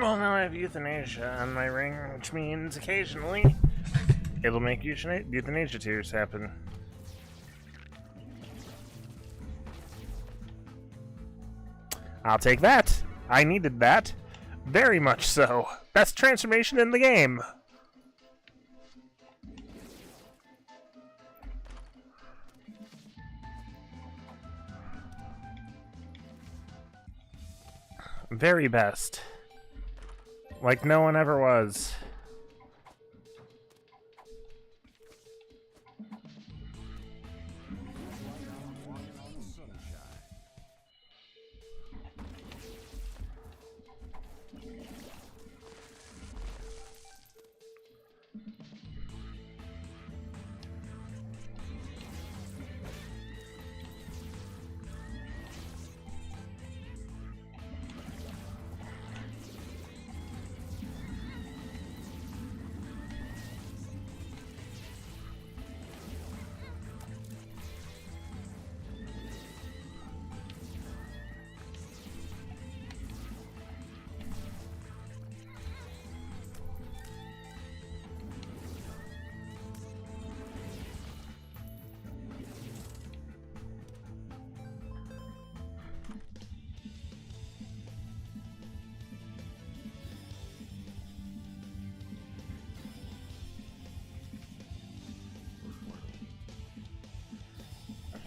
Well, now I have euthanasia on my ring, which means occasionally it'll make euthanasia tears happen. I'll take that. I needed that. Very much so. Best transformation in the game. Very best. Like no one ever was.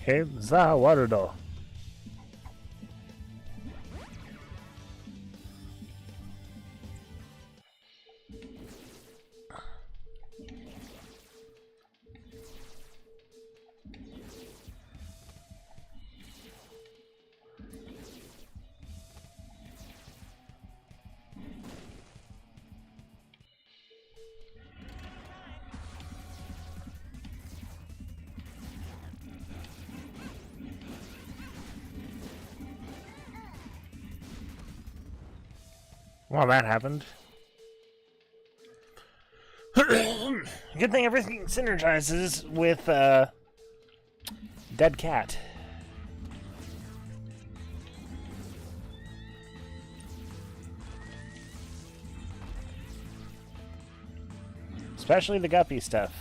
Okay, za warudo. Well, that happened. Good thing everything synergizes with Dead Cat. Especially the guppy stuff.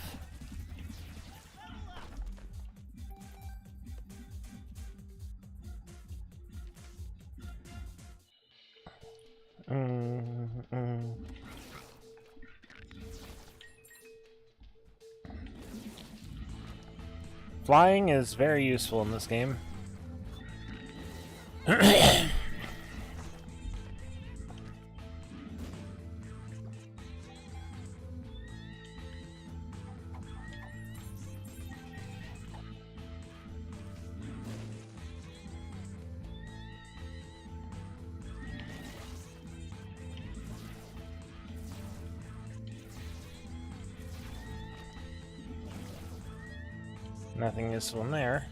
Flying is very useful in this game. Nothing useful in there.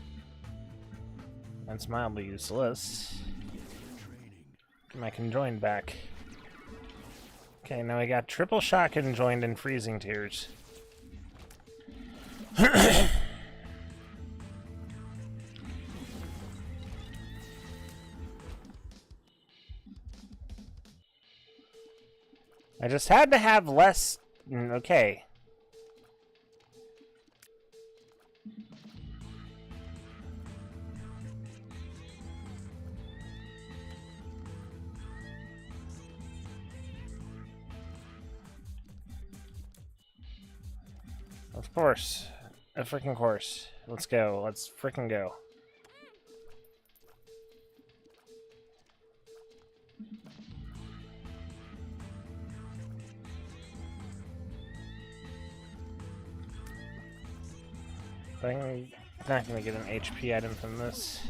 That's mildly useless. Get my conjoined back. Okay, now I got triple shot conjoined and freezing tears. I just had to have less. Okay. Of course. A freaking course. Let's go. Let's freaking go. I'm not going to get an HP item from this.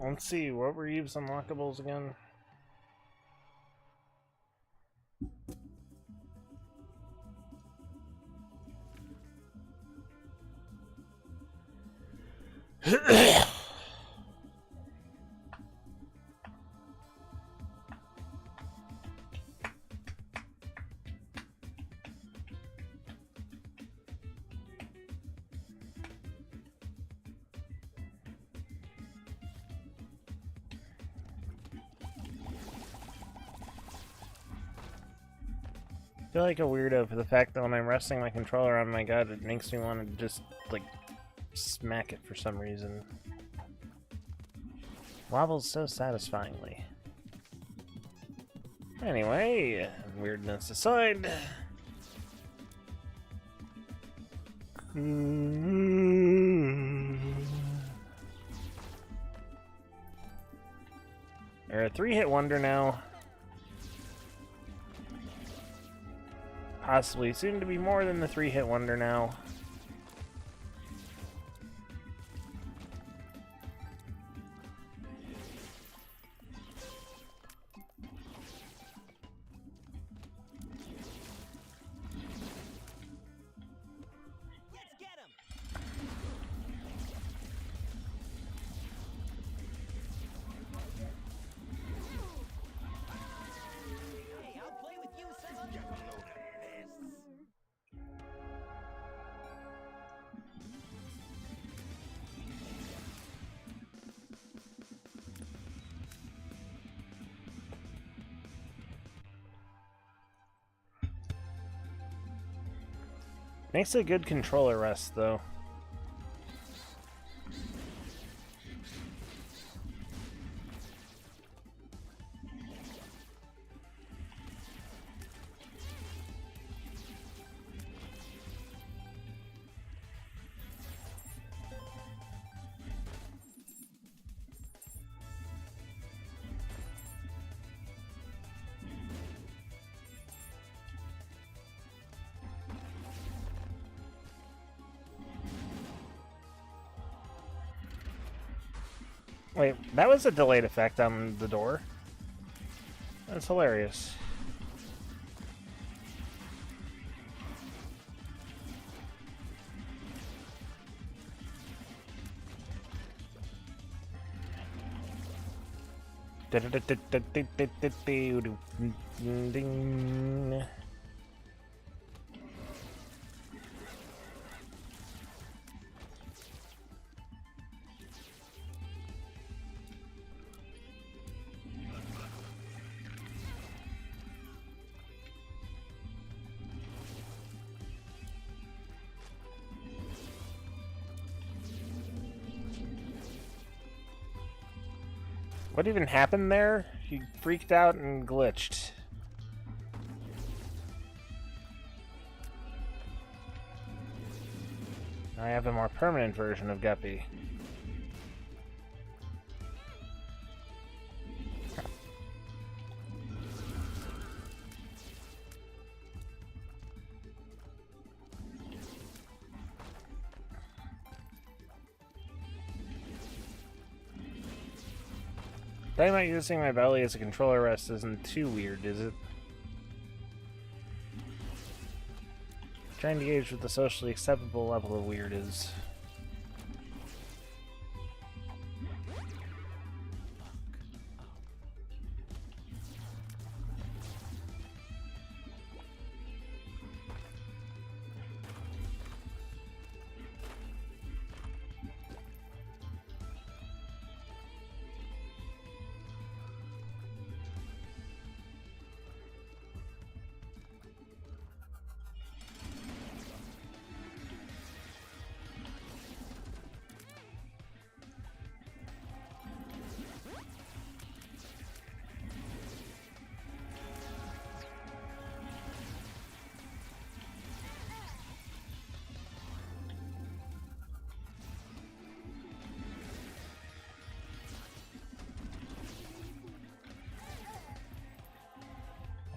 Let's see, what were Eve's unlockables again? I feel like a weirdo for the fact that when I'm resting my controller on my gut, it makes me want to just, like, smack it for some reason. Wobbles so satisfyingly. Anyway, weirdness aside. They're a 3-hit wonder now. Possibly soon to be more than the 3-hit wonder now. Makes a good controller rest, though. Wait, that was a delayed effect on the door? That's hilarious. Ding. What even happened there? He freaked out and glitched. I have a more permanent version of Guppy. Dynamite using my belly as a controller rest isn't too weird, is it? Trying to gauge what the socially acceptable level of weird is.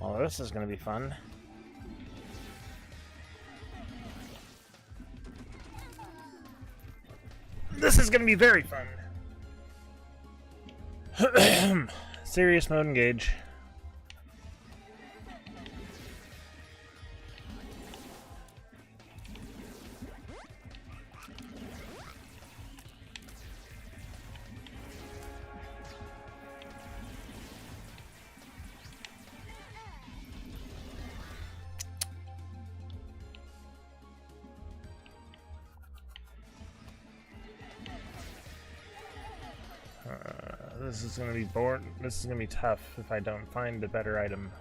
Oh, this is gonna be fun. This is gonna be very fun. Serious mode engage. This is gonna be boring. This is gonna be tough if I don't find a better item.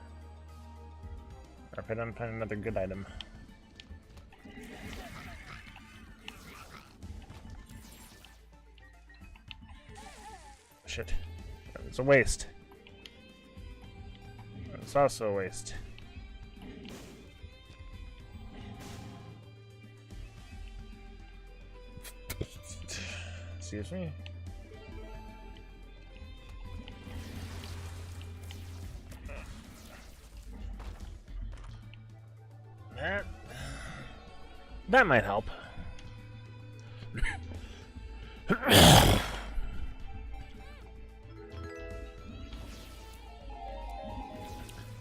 Or if I don't find another good item. Shit. It's a waste. It's also a waste. Excuse me? That might help.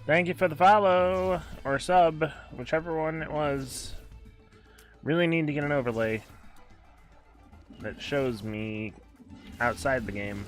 Thank you for the follow or sub, whichever one it was. Really need to get an overlay that shows me outside the game.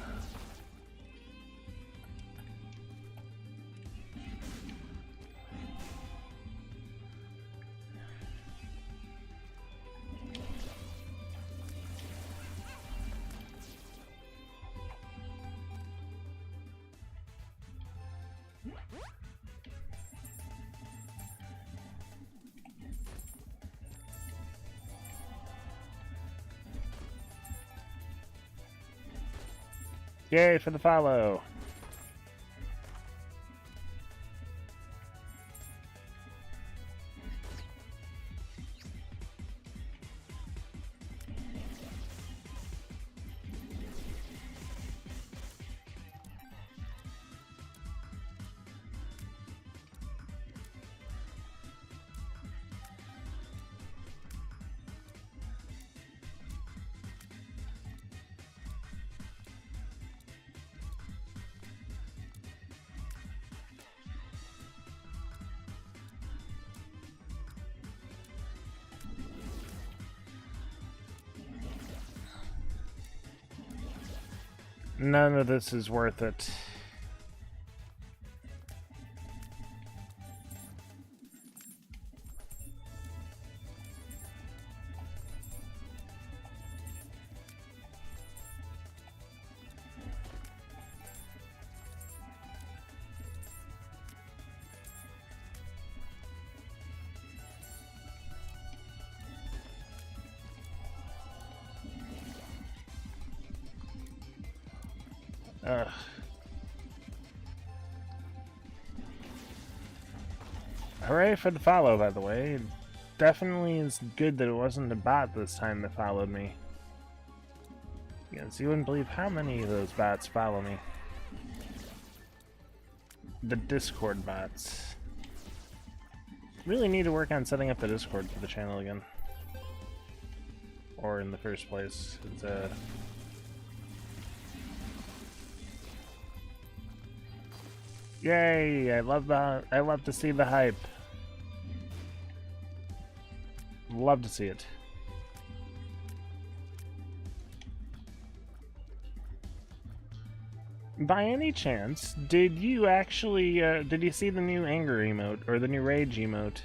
Yay for the follow. None of this is worth it. Ugh. Hooray for the follow, by the way. It definitely is good that it wasn't a bot this time that followed me. Yes, you wouldn't believe how many of those bots follow me. The Discord bots. Really need to work on setting up the Discord for the channel again. Or in the first place. It's, Yay! I love to see the hype. Love to see it. By any chance, did you actually did you see the new anger emote or the new rage emote?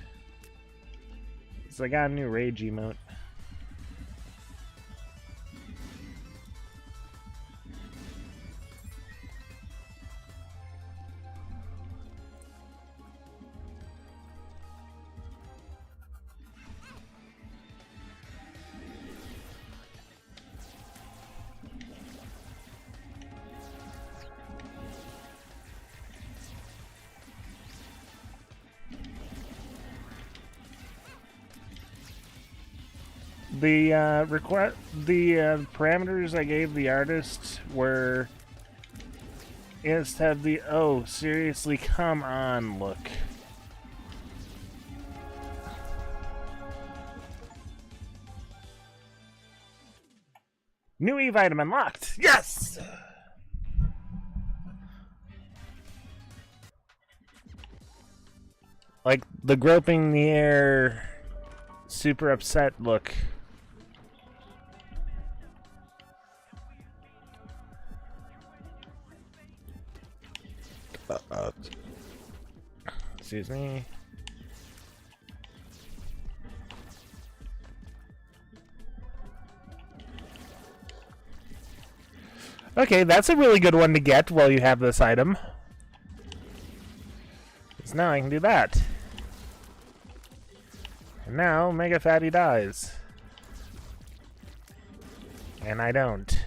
So I got a new rage emote. The parameters I gave the artist were is to have the "oh seriously come on" look. New Eve item unlocked. Yes. Like the groping the air, super upset look. Excuse me. Okay, that's a really good one to get while you have this item. Because now I can do that. And now Mega Fatty dies. And I don't.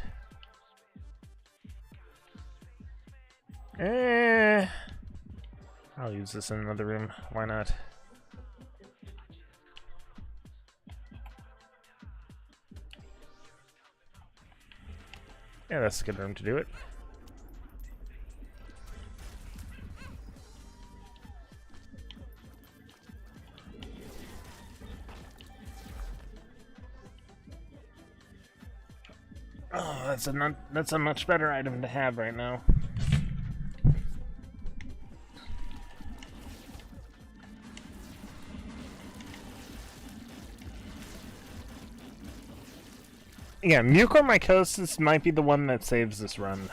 I'll use this in another room. Why not? Yeah, that's a good room to do it. Oh, that's a much better item to have right now. Yeah, mucormycosis might be the one that saves this run.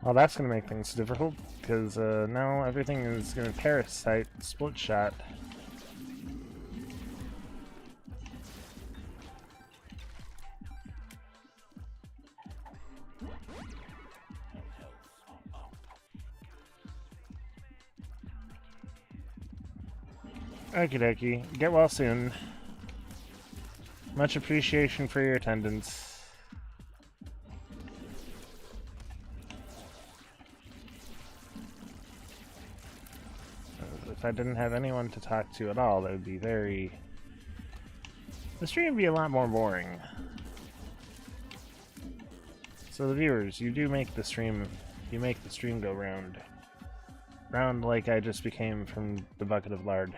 Well, that's going to make things difficult, because now everything is going to parasite split shot. Okie dokie. Get well soon. Much appreciation for your attendance. If I didn't have anyone to talk to at all, that would be very... The stream would be a lot more boring. So the viewers, you do make the stream... You make the stream go round. Round like I just became from the bucket of lard.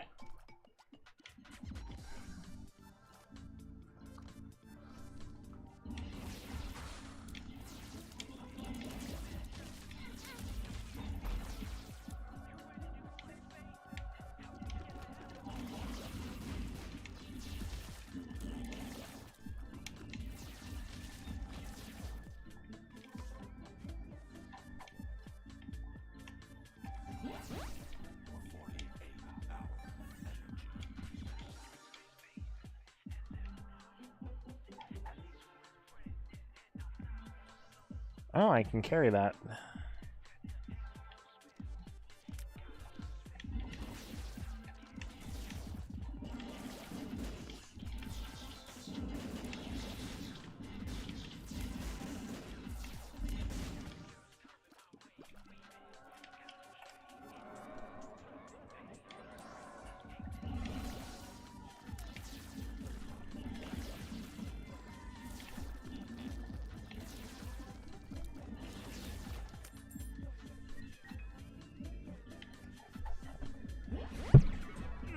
Oh, I can carry that.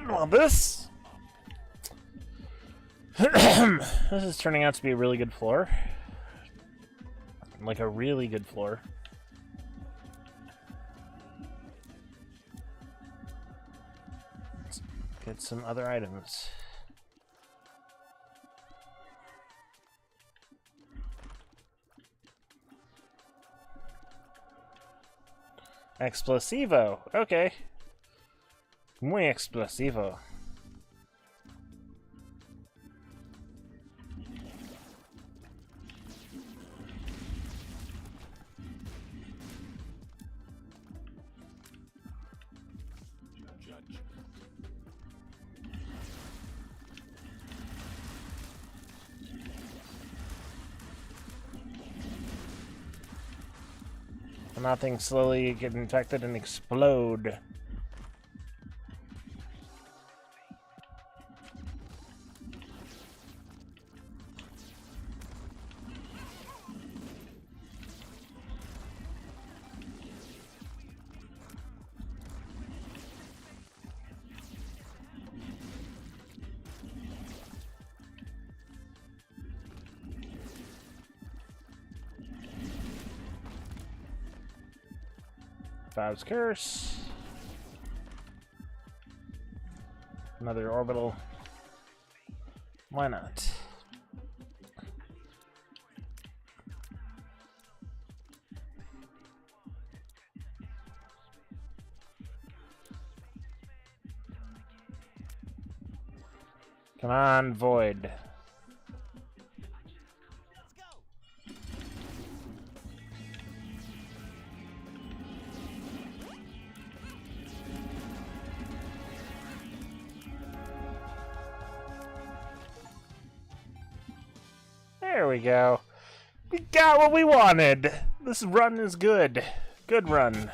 Well, this is turning out to be a really good floor. Like a really good floor. Let's get some other items. Explosivo. Okay. Muy explosivo. Judge. Nothing slowly get infected and explode. Five's Curse. Another orbital. Why not? Come on, Void. There we go. We got what we wanted. This run is good. Good run.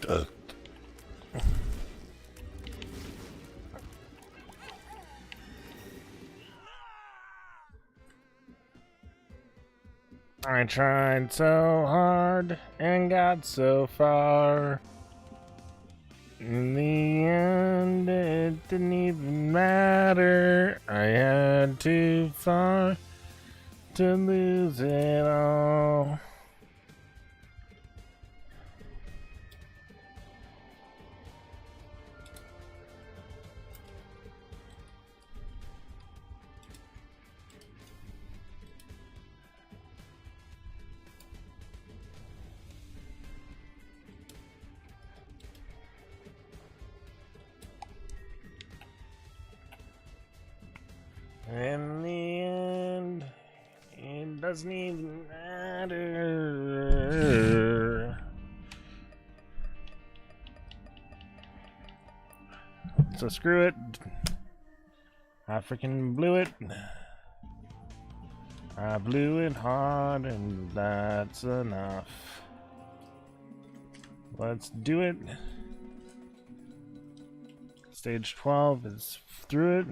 I tried so hard and got so far. In the end, it didn't even matter. I had too far to lose it all. In the end, it doesn't even matter. So screw it. I freaking blew it. I blew it hard, and that's enough. Let's do it. Stage 12 is through it.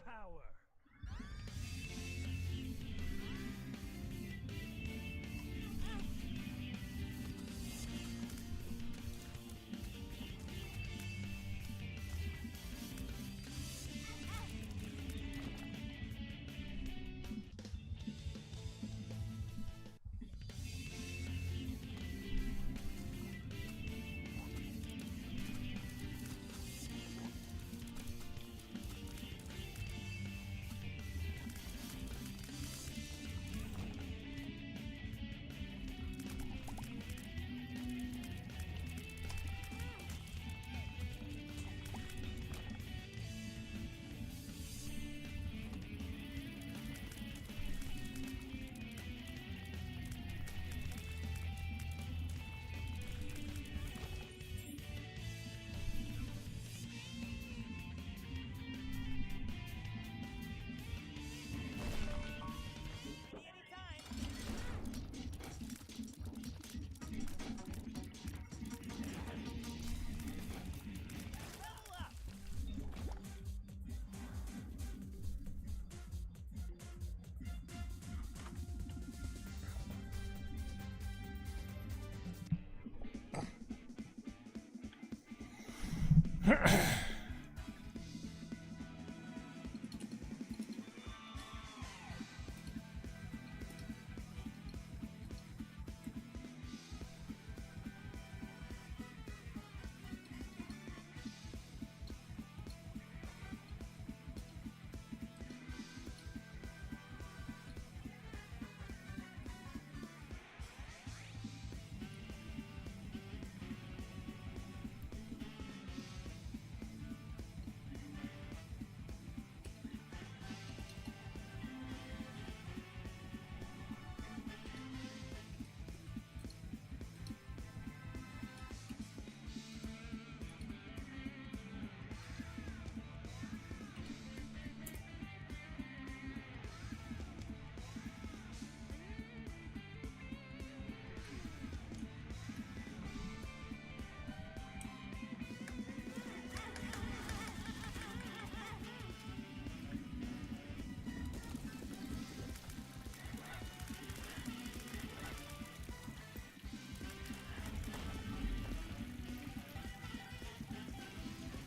power.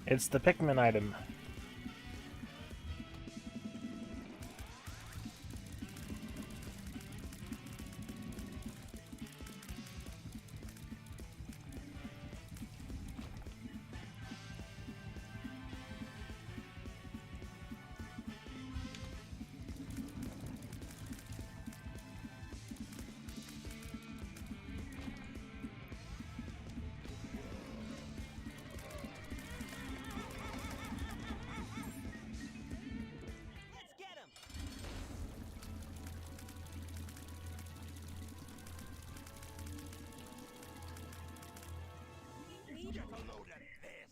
It's the Pikmin item. Let's get him! Need a load of this!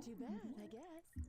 too bad, I guess.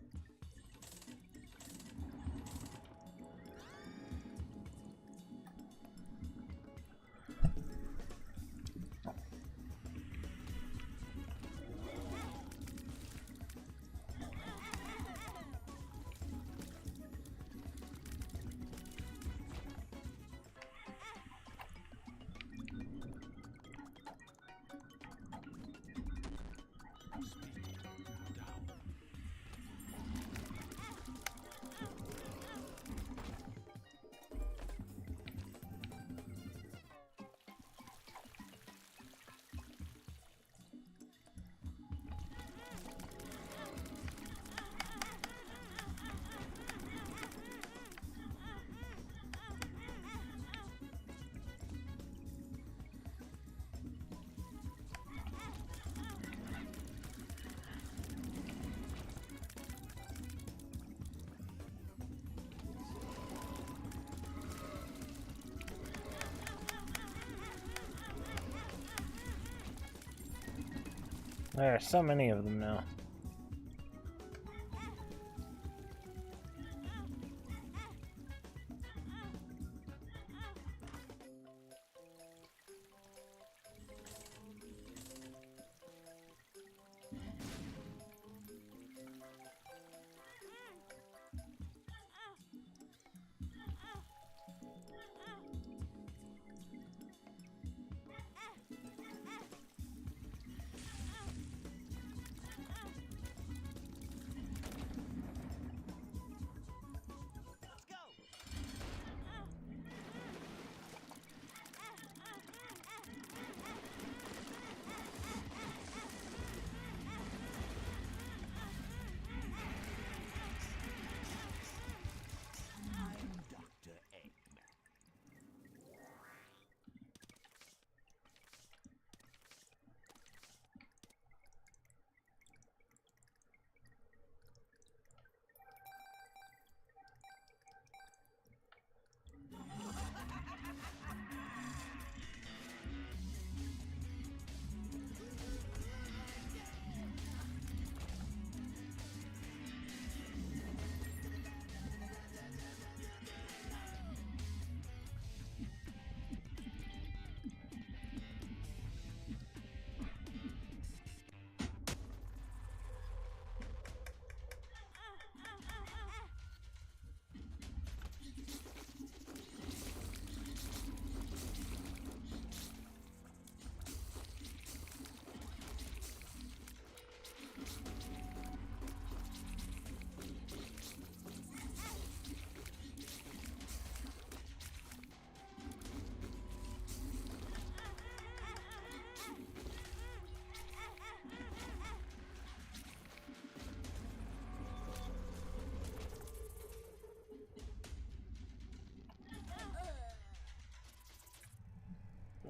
There are so many of them now. Let's go. I'm Dr. Eggman.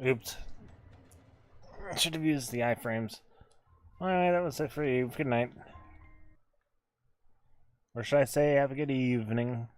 Oops. I should have used the iframes. Alright, that was it for you. Good night. Or should I say, have a good evening?